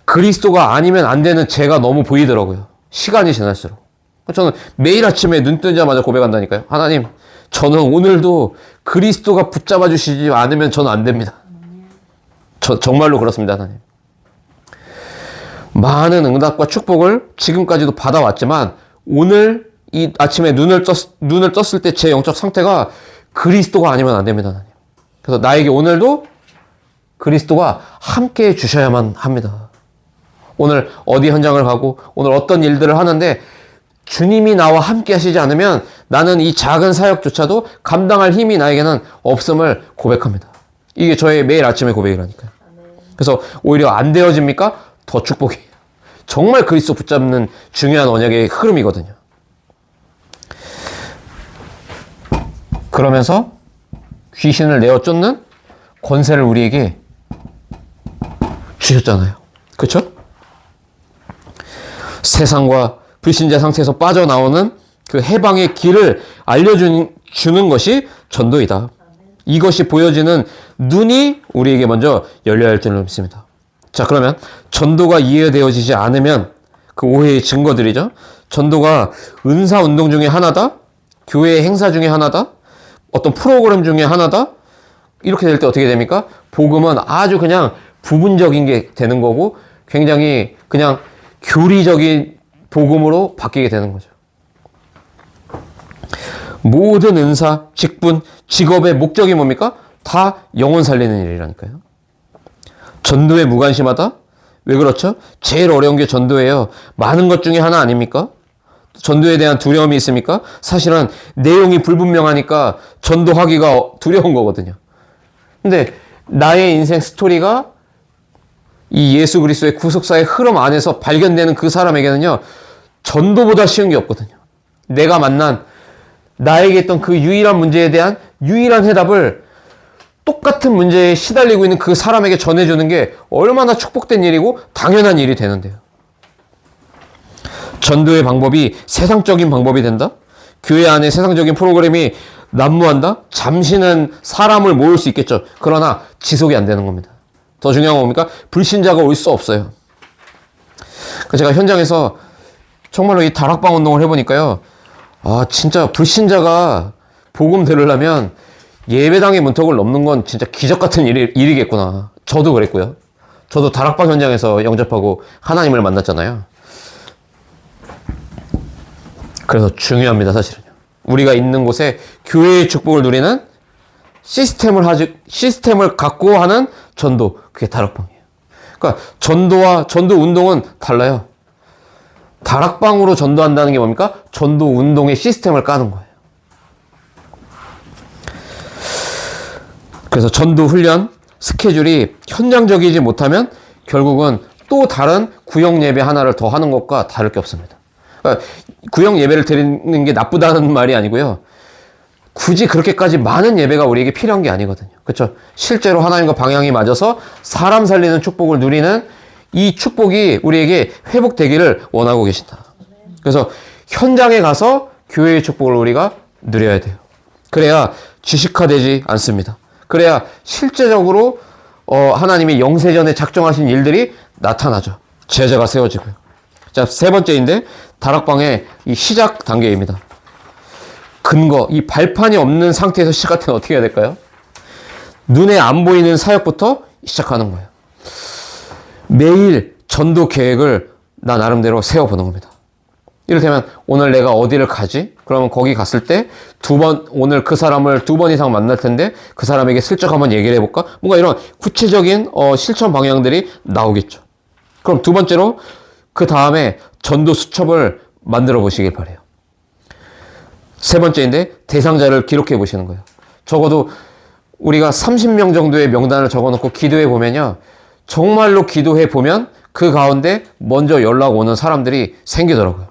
그리스도가 아니면 안 되는 제가 너무 보이더라고요. 시간이 지날수록. 저는 매일 아침에 눈 뜨자마자 고백한다니까요. 하나님, 저는 오늘도 그리스도가 붙잡아 주시지 않으면 저는 안 됩니다. 정말로 그렇습니다, 하나님. 많은 응답과 축복을 지금까지도 받아왔지만 오늘 이 아침에 눈을 떴을 때 제 영적 상태가 그리스도가 아니면 안 됩니다, 하나님. 그래서 나에게 오늘도 그리스도가 함께 해 주셔야만 합니다. 오늘 어디 현장을 가고 오늘 어떤 일들을 하는데 주님이 나와 함께 하시지 않으면 나는 이 작은 사역조차도 감당할 힘이 나에게는 없음을 고백합니다. 이게 저의 매일 아침의 고백이라니까요. 그래서 오히려 안 되어집니까? 더 축복이에요. 정말 그리스도 붙잡는 중요한 언약의 흐름이거든요. 그러면서 귀신을 내어 쫓는 권세를 우리에게 주셨잖아요. 그렇죠? 세상과 불신자 상태에서 빠져나오는 그 해방의 길을 알려주는 것이 전도이다. 이것이 보여지는 눈이 우리에게 먼저 열려야 할 줄로 믿습니다. 자, 그러면 전도가 이해되어지지 않으면 그 오해의 증거들이죠. 전도가 은사 운동 중에 하나다? 교회 행사 중에 하나다? 어떤 프로그램 중에 하나다? 이렇게 될 때 어떻게 됩니까? 복음은 아주 그냥 부분적인 게 되는 거고 굉장히 그냥 교리적인 복음으로 바뀌게 되는 거죠. 모든 은사, 직분, 직업의 목적이 뭡니까? 다 영혼 살리는 일이라니까요. 전도에 무관심하다? 왜 그렇죠? 제일 어려운 게 전도예요. 많은 것 중에 하나 아닙니까? 전도에 대한 두려움이 있습니까? 사실은 내용이 불분명하니까 전도하기가 두려운 거거든요. 근데 나의 인생 스토리가 이 예수 그리스도의 구속사의 흐름 안에서 발견되는 그 사람에게는요, 전도보다 쉬운 게 없거든요. 내가 만난 나에게 있던 그 유일한 문제에 대한 유일한 해답을 똑같은 문제에 시달리고 있는 그 사람에게 전해주는 게 얼마나 축복된 일이고 당연한 일이 되는데요. 전도의 방법이 세상적인 방법이 된다? 교회 안에 세상적인 프로그램이 난무한다? 잠시는 사람을 모을 수 있겠죠. 그러나 지속이 안 되는 겁니다. 더 중요한 건 뭡니까? 불신자가 올 수 없어요. 제가 현장에서 정말로 이 다락방 운동을 해보니까요. 아, 진짜 불신자가 복음 들으려면 예배당의 문턱을 넘는 건 진짜 기적 같은 일이겠구나. 저도 그랬고요. 저도 다락방 현장에서 영접하고 하나님을 만났잖아요. 그래서 중요합니다, 사실은요. 우리가 있는 곳에 교회의 축복을 누리는 시스템을 갖고 하는 전도, 그게 다락방이에요. 그러니까 전도와 전도 운동은 달라요. 다락방으로 전도한다는 게 뭡니까? 전도 운동의 시스템을 까는 거예요. 그래서 전도 훈련 스케줄이 현장적이지 못하면 결국은 또 다른 구역 예배 하나를 더 하는 것과 다를 게 없습니다. 그러니까 구역 예배를 드리는 게 나쁘다는 말이 아니고요. 굳이 그렇게까지 많은 예배가 우리에게 필요한 게 아니거든요. 그렇죠? 실제로 하나님과 방향이 맞아서 사람 살리는 축복을 누리는 이 축복이 우리에게 회복되기를 원하고 계신다. 그래서 현장에 가서 교회의 축복을 우리가 누려야 돼요. 그래야 지식화되지 않습니다. 그래야 실제적으로 하나님이 영세전에 작정하신 일들이 나타나죠. 제자가 세워지고요. 자, 세 번째인데 다락방의 이 시작 단계입니다. 근거, 이 발판이 없는 상태에서 시작할 때는 어떻게 해야 될까요? 눈에 안 보이는 사역부터 시작하는 거예요. 매일 전도 계획을 나 나름대로 세워보는 겁니다. 이를테면 오늘 내가 어디를 가지? 그러면 거기 갔을 때 오늘 그 사람을 2번 이상 만날 텐데 그 사람에게 슬쩍 한번 얘기를 해볼까? 뭔가 이런 구체적인 실천 방향들이 나오겠죠. 그럼 두 번째로 그 다음에 전도 수첩을 만들어 보시길 바래요. 세 번째인데 대상자를 기록해 보시는 거예요. 적어도 우리가 30명 정도의 명단을 적어놓고 기도해 보면요. 정말로 기도해 보면 그 가운데 먼저 연락 오는 사람들이 생기더라고요.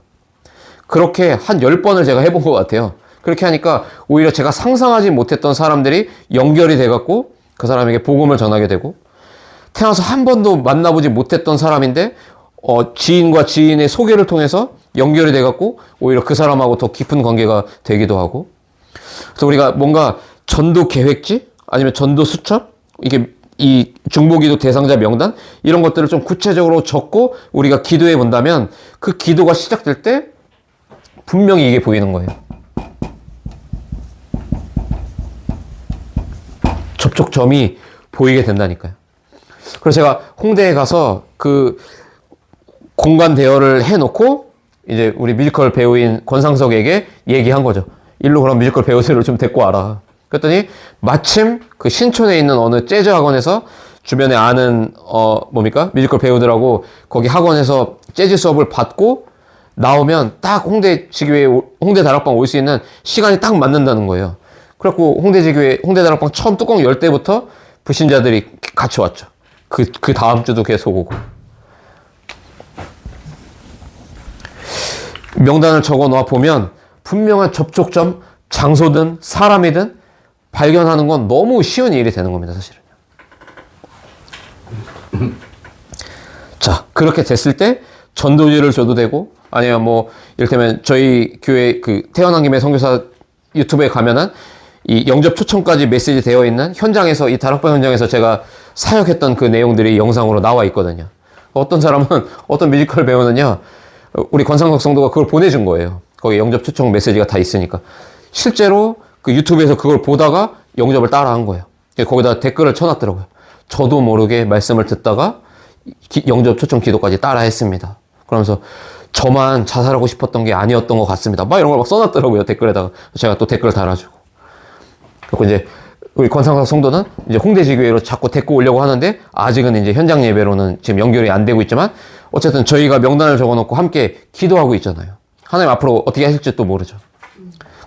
그렇게 한 10번을 제가 해본 것 같아요. 그렇게 하니까 오히려 제가 상상하지 못했던 사람들이 연결이 돼갖고 그 사람에게 복음을 전하게 되고 태어나서 한 번도 만나보지 못했던 사람인데 지인과 지인의 소개를 통해서 연결이 돼갖고 오히려 그 사람하고 더 깊은 관계가 되기도 하고 그래서 우리가 뭔가 전도 계획지 아니면 전도 수첩 이게 이 중보기도 대상자 명단 이런 것들을 좀 구체적으로 적고 우리가 기도해 본다면 그 기도가 시작될 때 분명히 이게 보이는 거예요. 접촉점이 보이게 된다니까요. 그래서 제가 홍대에 가서 그 공간 대여를 해놓고 이제 우리 뮤지컬 배우인 권상석에게 얘기한 거죠. 일로 그럼 뮤지컬 배우들을 좀 데리고 와라. 그랬더니 마침 그 신촌에 있는 어느 재즈 학원에서 주변에 아는 뮤지컬 배우들하고 거기 학원에서 재즈 수업을 받고 나오면 딱 홍대 다락방 올 수 있는 시간이 딱 맞는다는 거예요. 그래갖고 홍대 다락방 처음 뚜껑 열 때부터 불신자들이 같이 왔죠. 그 다음 주도 계속 오고. 명단을 적어 놓아 보면 분명한 접촉점, 장소든 사람이든 발견하는 건 너무 쉬운 일이 되는 겁니다, 사실은요. 자, 그렇게 됐을 때 전도지를 줘도 되고, 아니면 이를테면 저희 교회 태어난 김에 선교사 유튜브에 가면은 이 영접 초청까지 메시지 되어 있는 현장에서, 이 다락방 현장에서 제가 사역했던 그 내용들이 영상으로 나와 있거든요. 어떤 사람은, 어떤 뮤지컬 배우는요, 우리 권상석 성도가 그걸 보내준 거예요. 거기 영접 초청 메시지가 다 있으니까. 실제로 그 유튜브에서 그걸 보다가 영접을 따라 한 거예요. 거기다 댓글을 쳐놨더라고요. 저도 모르게 말씀을 듣다가 영접 초청 기도까지 따라 했습니다. 그러면서 저만 자살하고 싶었던 게 아니었던 것 같습니다. 막 이런 걸 막 써놨더라고요. 댓글에다가. 제가 또 댓글 달아주고. 그리고 이제 우리 권상석 성도는 이제 홍대지교회로 자꾸 데리고 오려고 하는데 아직은 이제 현장 예배로는 지금 연결이 안 되고 있지만 어쨌든 저희가 명단을 적어놓고 함께 기도하고 있잖아요. 하나님 앞으로 어떻게 하실지 또 모르죠.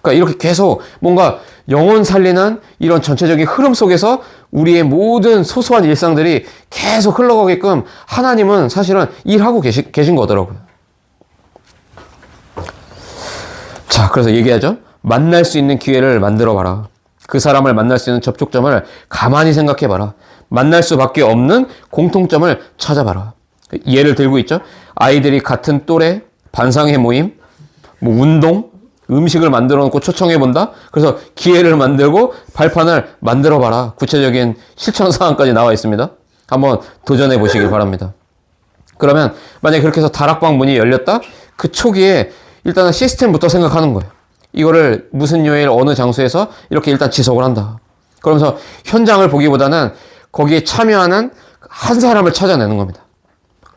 그러니까 이렇게 계속 뭔가 영혼 살리는 이런 전체적인 흐름 속에서 우리의 모든 소소한 일상들이 계속 흘러가게끔 하나님은 사실은 일하고 계신 거더라고요. 자, 그래서 얘기하죠. 만날 수 있는 기회를 만들어 봐라. 그 사람을 만날 수 있는 접촉점을 가만히 생각해 봐라. 만날 수밖에 없는 공통점을 찾아봐라. 예를 들고 있죠. 아이들이 같은 또래, 반상회 모임, 운동, 음식을 만들어 놓고 초청해 본다. 그래서 기회를 만들고 발판을 만들어 봐라. 구체적인 실천 사항까지 나와 있습니다. 한번 도전해 보시길 바랍니다. 그러면 만약에 그렇게 해서 다락방 문이 열렸다. 그 초기에 일단은 시스템부터 생각하는 거예요. 이거를 무슨 요일 어느 장소에서 이렇게 일단 지속을 한다. 그러면서 현장을 보기보다는 거기에 참여하는 한 사람을 찾아내는 겁니다.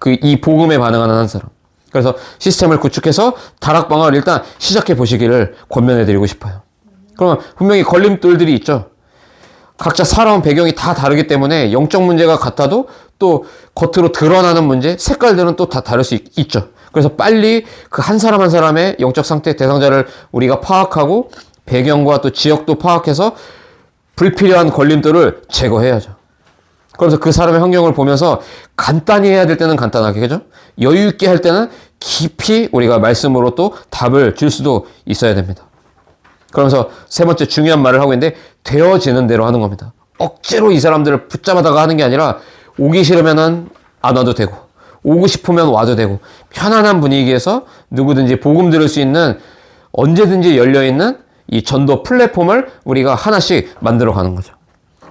이 복음에 반응하는 한 사람. 그래서 시스템을 구축해서 다락방을 일단 시작해 보시기를 권면해 드리고 싶어요. 그러면 분명히 걸림돌들이 있죠. 각자 살아온 배경이 다 다르기 때문에 영적 문제가 같아도 또 겉으로 드러나는 문제, 색깔들은 또 다 다를 수 있죠. 그래서 빨리 그 한 사람 한 사람의 영적 상태 대상자를 우리가 파악하고 배경과 또 지역도 파악해서 불필요한 걸림돌을 제거해야죠. 그래서 그 사람의 환경을 보면서 간단히 해야 될 때는 간단하게, 그죠? 여유 있게 할 때는 깊이 우리가 말씀으로 또 답을 줄 수도 있어야 됩니다. 그러면서 세 번째 중요한 말을 하고 있는데, 되어지는 대로 하는 겁니다. 억지로 이 사람들을 붙잡아다가 하는 게 아니라, 오기 싫으면은 안 와도 되고, 오고 싶으면 와도 되고, 편안한 분위기에서 누구든지 복음 들을 수 있는, 언제든지 열려있는 이 전도 플랫폼을 우리가 하나씩 만들어 가는 거죠.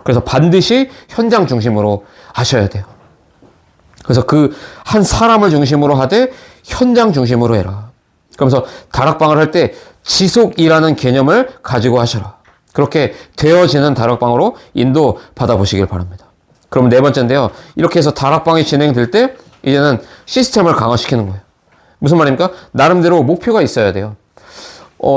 그래서 반드시 현장 중심으로 하셔야 돼요. 그래서 그 한 사람을 중심으로 하되 현장 중심으로 해라. 그러면서 다락방을 할 때 지속이라는 개념을 가지고 하셔라. 그렇게 되어지는 다락방으로 인도 받아보시길 바랍니다. 그럼 네 번째인데요. 이렇게 해서 다락방이 진행될 때 이제는 시스템을 강화시키는 거예요. 무슨 말입니까? 나름대로 목표가 있어야 돼요.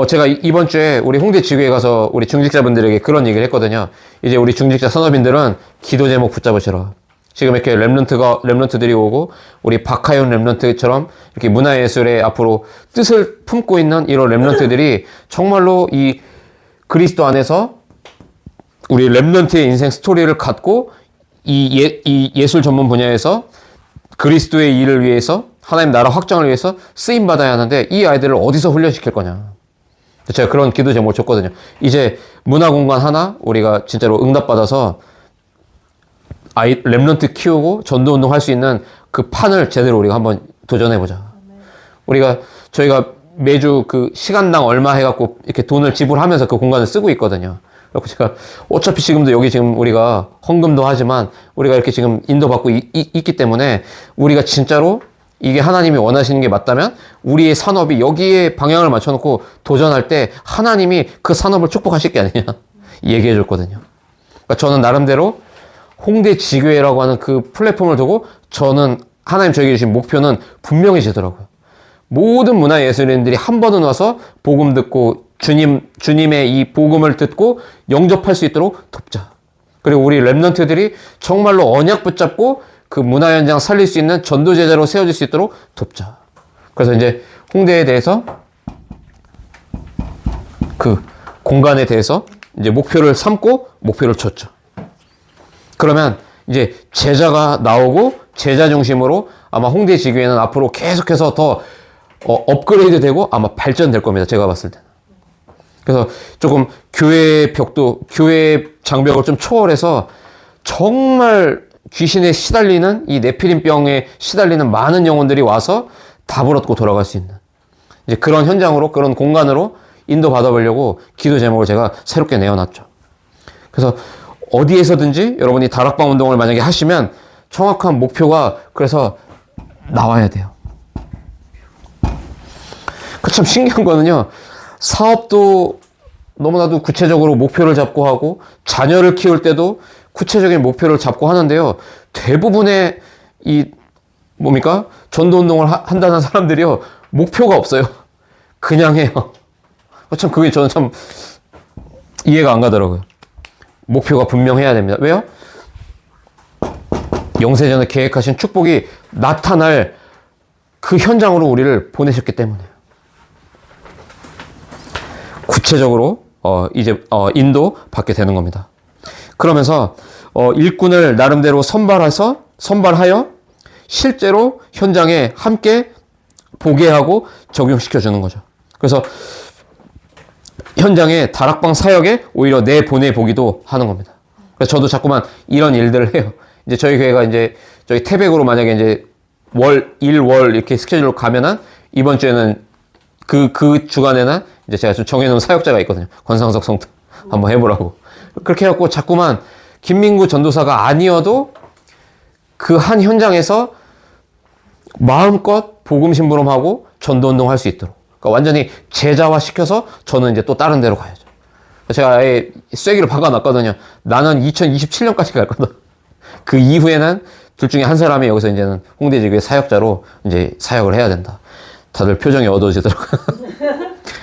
제가 이번 주에 우리 홍대 지구에 가서 우리 중직자분들에게 그런 얘기를 했거든요. 이제 우리 중직자 선업인들은 기도 제목 붙잡으시라. 지금 이렇게 렘넌트들이 오고, 우리 박하윤 렘넌트처럼 이렇게 문화예술의 앞으로 뜻을 품고 있는 이런 렘넌트들이 정말로 이 그리스도 안에서 우리 렘넌트의 인생 스토리를 갖고 이 예술 전문 분야에서 그리스도의 일을 위해서, 하나님 나라 확장을 위해서 쓰임 받아야 하는데, 이 아이들을 어디서 훈련시킬 거냐. 제가 그런 기도 제목을 줬거든요. 이제 문화 공간 하나 우리가 진짜로 응답받아서 렘넌트 키우고 전도 운동 할 수 있는 그 판을 제대로 우리가 한번 도전해보자. 저희가 매주 그 시간당 얼마 해갖고 이렇게 돈을 지불하면서 그 공간을 쓰고 있거든요. 그래서 제가 어차피 지금도 여기 지금 우리가 헌금도 하지만 우리가 이렇게 지금 인도받고 있기 때문에 우리가 진짜로 이게 하나님이 원하시는 게 맞다면 우리의 산업이 여기에 방향을 맞춰놓고 도전할 때 하나님이 그 산업을 축복하실 게 아니냐 얘기해 줬거든요. 그러니까 저는 나름대로 홍대 지교회라고 하는 그 플랫폼을 두고 저는 하나님 저에게 주신 목표는 분명해지더라고요. 모든 문화예술인들이 한 번은 와서 복음 듣고 주님의 이 복음을 듣고 영접할 수 있도록 돕자. 그리고 우리 렘넌트들이 정말로 언약 붙잡고 그 문화 현장 살릴 수 있는 전도 제자로 세워질 수 있도록 돕자. 그래서 이제 홍대에 대해서 그 공간에 대해서 이제 목표를 삼고 목표를 줬죠. 그러면 이제 제자가 나오고 제자 중심으로 아마 홍대 지교회는 앞으로 계속해서 더 업그레이드 되고 아마 발전될 겁니다. 제가 봤을 때는. 그래서 조금 교회 장벽을 좀 초월해서 정말 귀신에 시달리는 이 네피림병에 시달리는 많은 영혼들이 와서 답을 얻고 돌아갈 수 있는 이제 그런 현장으로, 그런 공간으로 인도 받아보려고 기도 제목을 제가 새롭게 내어놨죠. 그래서 어디에서든지 여러분이 다락방 운동을 만약에 하시면 정확한 목표가 그래서 나와야 돼요. 그 참 신기한 거는요. 사업도 너무나도 구체적으로 목표를 잡고 하고 자녀를 키울 때도 구체적인 목표를 잡고 하는데요. 대부분의 전도 운동을 한다는 사람들이요. 목표가 없어요. 그냥 해요. 참 그게 저는 참 이해가 안 가더라고요. 목표가 분명해야 됩니다. 왜요? 영세전에 계획하신 축복이 나타날 그 현장으로 우리를 보내셨기 때문에요. 구체적으로 인도 받게 되는 겁니다. 그러면서 일꾼을 나름대로 선발하여 실제로 현장에 함께 보게 하고 적용시켜 주는 거죠. 그래서 현장에 다락방 사역에 오히려 내보내보기도 하는 겁니다. 그래서 저도 자꾸만 이런 일들을 해요. 이제 저희 교회가 이제 저희 태백으로 만약에 이제 월 이렇게 스케줄로 가면은 이번 주에는 그 주간에는 이제 제가 좀 정해놓은 사역자가 있거든요. 권상석 성도 한번 해보라고. 그렇게 해갖고 자꾸만 김민구 전도사가 아니어도 그 한 현장에서 마음껏 복음 심부름하고 전도 운동 할 수 있도록. 그러니까 완전히 제자화 시켜서 저는 이제 또 다른 데로 가야죠. 제가 아예 쐐기를 박아놨거든요. 나는 2027년까지 갈 거다. 그 이후에는 둘 중에 한 사람이 여기서 이제는 홍대지교의 사역자로 이제 사역을 해야 된다. 다들 표정이 어두워지더라고요.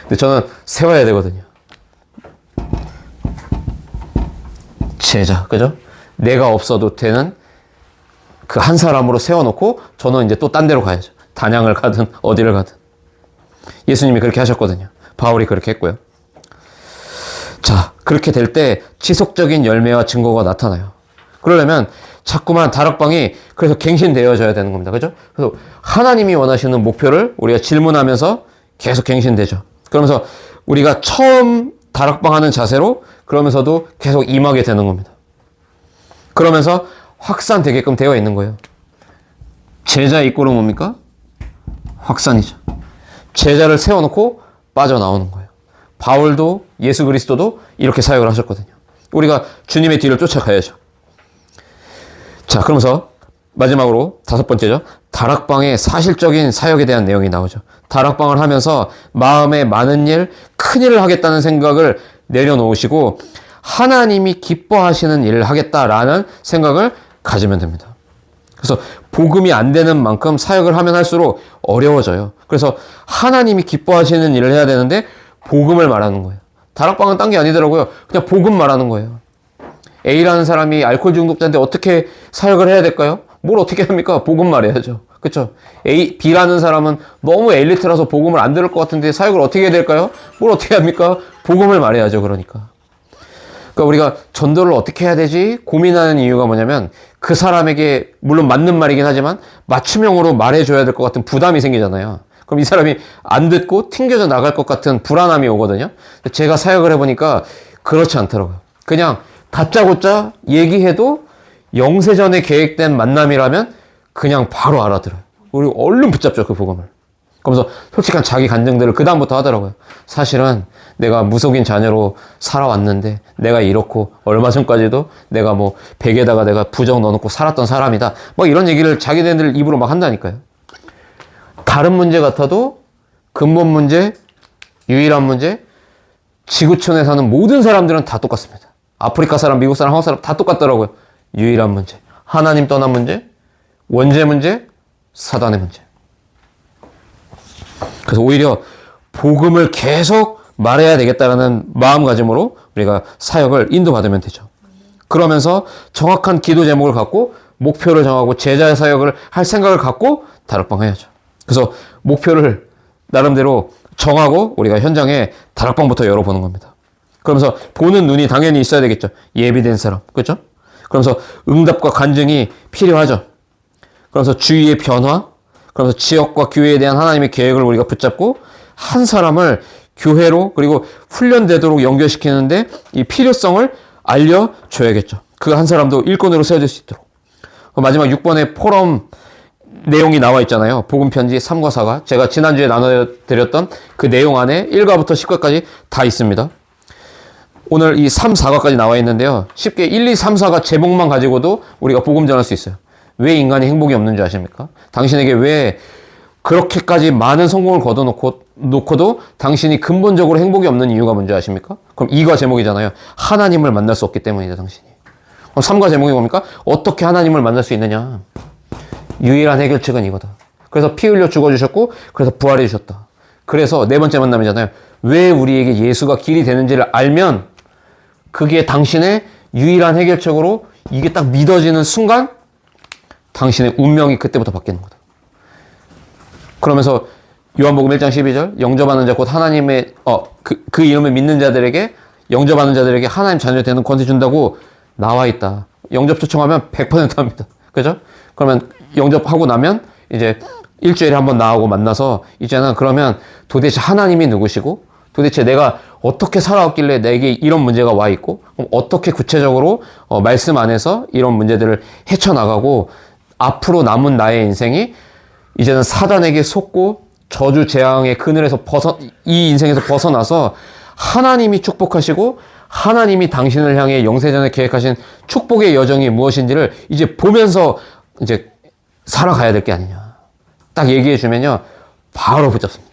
근데 저는 세워야 되거든요. 제자, 그죠? 내가 없어도 되는 그 한 사람으로 세워놓고 저는 이제 또 딴 데로 가야죠. 단양을 가든 어디를 가든. 예수님이 그렇게 하셨거든요. 바울이 그렇게 했고요. 자, 그렇게 될 때 지속적인 열매와 증거가 나타나요. 그러려면 자꾸만 다락방이 그래서 갱신되어져야 되는 겁니다. 그죠? 그래서 하나님이 원하시는 목표를 우리가 질문하면서 계속 갱신되죠. 그러면서 우리가 처음 다락방 하는 자세로 그러면서도 계속 임하게 되는 겁니다. 그러면서 확산되게끔 되어 있는 거예요. 제자의 입구는 뭡니까? 확산이죠. 제자를 세워놓고 빠져나오는 거예요. 바울도 예수 그리스도도 이렇게 사역을 하셨거든요. 우리가 주님의 뒤를 쫓아가야죠. 자, 그러면서 마지막으로 5번째죠. 다락방의 사실적인 사역에 대한 내용이 나오죠. 다락방을 하면서 마음에 많은 일, 큰 일을 하겠다는 생각을 내려놓으시고 하나님이 기뻐하시는 일을 하겠다라는 생각을 가지면 됩니다. 그래서 복음이 안 되는 만큼 사역을 하면 할수록 어려워져요. 그래서 하나님이 기뻐하시는 일을 해야 되는데 복음을 말하는 거예요. 다락방은 딴 게 아니더라고요. 그냥 복음 말하는 거예요. A라는 사람이 알코올 중독자인데 어떻게 사역을 해야 될까요? 뭘 어떻게 합니까? 복음 말해야죠. 그렇죠? B라는 사람은 너무 엘리트라서 복음을 안 들을 것 같은데 사역을 어떻게 해야 될까요? 뭘 어떻게 합니까? 복음을 말해야죠. 그러니까 우리가 전도를 어떻게 해야 되지? 고민하는 이유가 뭐냐면 그 사람에게 물론 맞는 말이긴 하지만 맞춤형으로 말해줘야 될 것 같은 부담이 생기잖아요. 그럼 이 사람이 안 듣고 튕겨져 나갈 것 같은 불안함이 오거든요. 제가 사역을 해보니까 그렇지 않더라고요. 그냥 다짜고짜 얘기해도 영세전에 계획된 만남이라면 그냥 바로 알아들어요. 우리 얼른 붙잡죠, 그 복음을. 그러면서 솔직한 자기 간증들을 그 다음부터 하더라고요. 사실은 내가 무속인 자녀로 살아왔는데 내가 이렇고 얼마 전까지도 내가 뭐 베개에다가 내가 부적 넣어놓고 살았던 사람이다. 뭐 이런 얘기를 자기네들 입으로 막 한다니까요. 다른 문제 같아도 근본 문제, 유일한 문제, 지구촌에 사는 모든 사람들은 다 똑같습니다. 아프리카 사람, 미국 사람, 한국 사람 다 똑같더라고요. 유일한 문제. 하나님 떠난 문제, 원죄 문제, 사단의 문제. 그래서 오히려 복음을 계속 말해야 되겠다라는 마음가짐으로 우리가 사역을 인도받으면 되죠. 그러면서 정확한 기도 제목을 갖고 목표를 정하고 제자 사역을 할 생각을 갖고 다락방 해야죠. 그래서 목표를 나름대로 정하고 우리가 현장에 다락방부터 열어보는 겁니다. 그러면서 보는 눈이 당연히 있어야 되겠죠. 예비된 사람. 그렇죠? 그러면서 응답과 간증이 필요하죠. 그러면서 주위의 변화, 그러면서 지역과 교회에 대한 하나님의 계획을 우리가 붙잡고 한 사람을 교회로 그리고 훈련되도록 연결시키는데 이 필요성을 알려줘야겠죠. 그 한 사람도 일꾼으로 세워질 수 있도록. 마지막 6번의 포럼 내용이 나와 있잖아요. 복음편지 3과 4가. 제가 지난주에 나눠드렸던 그 내용 안에 1과부터 10과까지 다 있습니다. 오늘 이 3, 4과까지 나와 있는데요. 쉽게 1, 2, 3, 4가 제목만 가지고도 우리가 복음 전할 수 있어요. 왜 인간이 행복이 없는 줄 아십니까? 당신에게 왜 그렇게까지 많은 성공을 거둬놓고도 당신이 근본적으로 행복이 없는 이유가 뭔지 아십니까? 그럼 2과 제목이잖아요. 하나님을 만날 수 없기 때문이다, 당신이. 그럼 3과 제목이 뭡니까? 어떻게 하나님을 만날 수 있느냐? 유일한 해결책은 이거다. 그래서 피 흘려 죽어주셨고, 그래서 부활해 주셨다. 그래서 4번째 만남이잖아요. 왜 우리에게 예수가 길이 되는지를 알면 그게 당신의 유일한 해결책으로 이게 딱 믿어지는 순간 당신의 운명이 그때부터 바뀌는 거다. 그러면서 요한복음 1장 12절 영접하는 자 곧 하나님의 그 이름을 믿는 자들에게 영접하는 자들에게 하나님 자녀 되는 권세 준다고 나와 있다. 영접 초청하면 100% 합니다. 그죠? 그러면 영접하고 나면 이제 일주일에 한번 나하고 만나서 이제는 그러면 도대체 하나님이 누구시고 도대체 내가 어떻게 살아왔길래 내게 이런 문제가 와 있고 그럼 어떻게 구체적으로 말씀 안에서 이런 문제들을 헤쳐나가고 앞으로 남은 나의 인생이 이제는 사단에게 속고 저주 재앙의 그늘에서 이 인생에서 벗어나서 하나님이 축복하시고 하나님이 당신을 향해 영세전에 계획하신 축복의 여정이 무엇인지를 이제 보면서 이제 살아가야 될 게 아니냐. 딱 얘기해 주면요. 바로 붙잡습니다.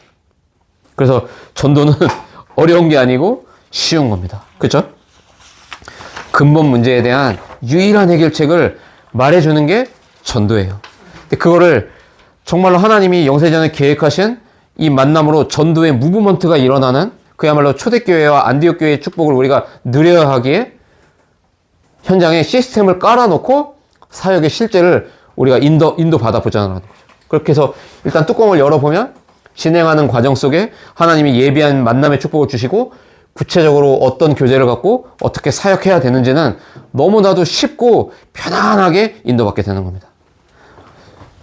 그래서 전도는 어려운 게 아니고 쉬운 겁니다. 그렇죠? 근본 문제에 대한 유일한 해결책을 말해주는 게 전도예요. 근데 그거를 정말로 하나님이 영세전에 계획하신 이 만남으로 전도의 무브먼트가 일어나는 그야말로 초대교회와 안디옥 교회의 축복을 우리가 누려야 하기에 현장에 시스템을 깔아놓고 사역의 실제를 우리가 인도 받아 보자는 거죠. 그렇게 해서 일단 뚜껑을 열어보면 진행하는 과정 속에 하나님이 예비한 만남의 축복을 주시고 구체적으로 어떤 교제를 갖고 어떻게 사역해야 되는지는 너무나도 쉽고 편안하게 인도받게 되는 겁니다.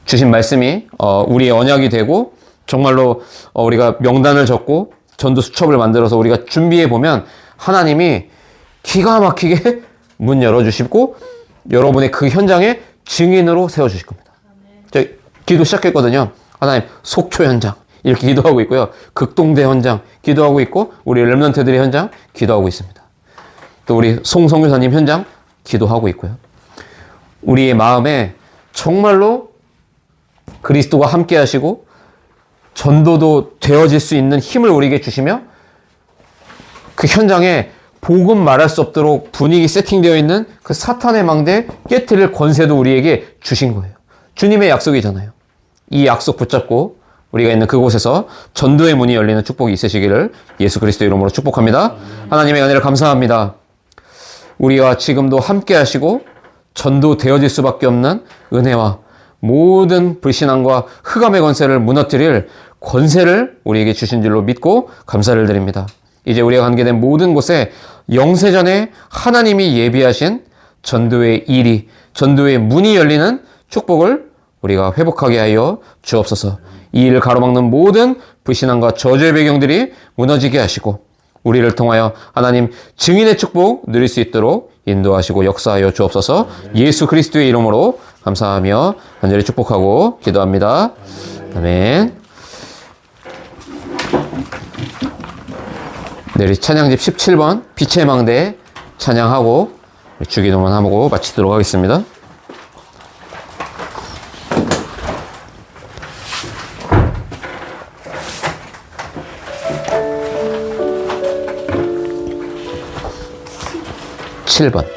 주신 말씀이 우리의 언약이 되고 정말로 우리가 명단을 적고 전도 수첩을 만들어서 우리가 준비해 보면 하나님이 기가 막히게 문 열어주시고 여러분의 그 현장에 증인으로 세워주실 겁니다. 제가 기도 시작했거든요. 하나님 속초 현장 이렇게 기도하고 있고요. 극동대 현장 기도하고 있고 우리 렘넌트들의 현장 기도하고 있습니다. 또 우리 송성교사님 현장 기도하고 있고요. 우리의 마음에 정말로 그리스도가 함께 하시고 전도도 되어질 수 있는 힘을 우리에게 주시며 그 현장에 복음 말할 수 없도록 분위기 세팅되어 있는 그 사탄의 망대 깨트릴 권세도 우리에게 주신 거예요. 주님의 약속이잖아요. 이 약속 붙잡고 우리가 있는 그곳에서 전도의 문이 열리는 축복이 있으시기를 예수 그리스도 이름으로 축복합니다. 하나님의 은혜를 감사합니다. 우리와 지금도 함께 하시고 전도되어질 수밖에 없는 은혜와 모든 불신앙과 흑암의 권세를 무너뜨릴 권세를 우리에게 주신 줄로 믿고 감사를 드립니다. 이제 우리가 관계된 모든 곳에 영세전에 하나님이 예비하신 전도의 일이, 전도의 문이 열리는 축복을 우리가 회복하게 하여 주옵소서. 이 일을 가로막는 모든 불신앙과 저주의 배경들이 무너지게 하시고 우리를 통하여 하나님 증인의 축복 누릴 수 있도록 인도하시고 역사하여 주옵소서. 예수 그리스도의 이름으로 감사하며 간절히 축복하고 기도합니다. 아멘. 네, 우리 찬양집 17번 빛의 망대 찬양하고 주기도문 하고 마치도록 하겠습니다. (7번)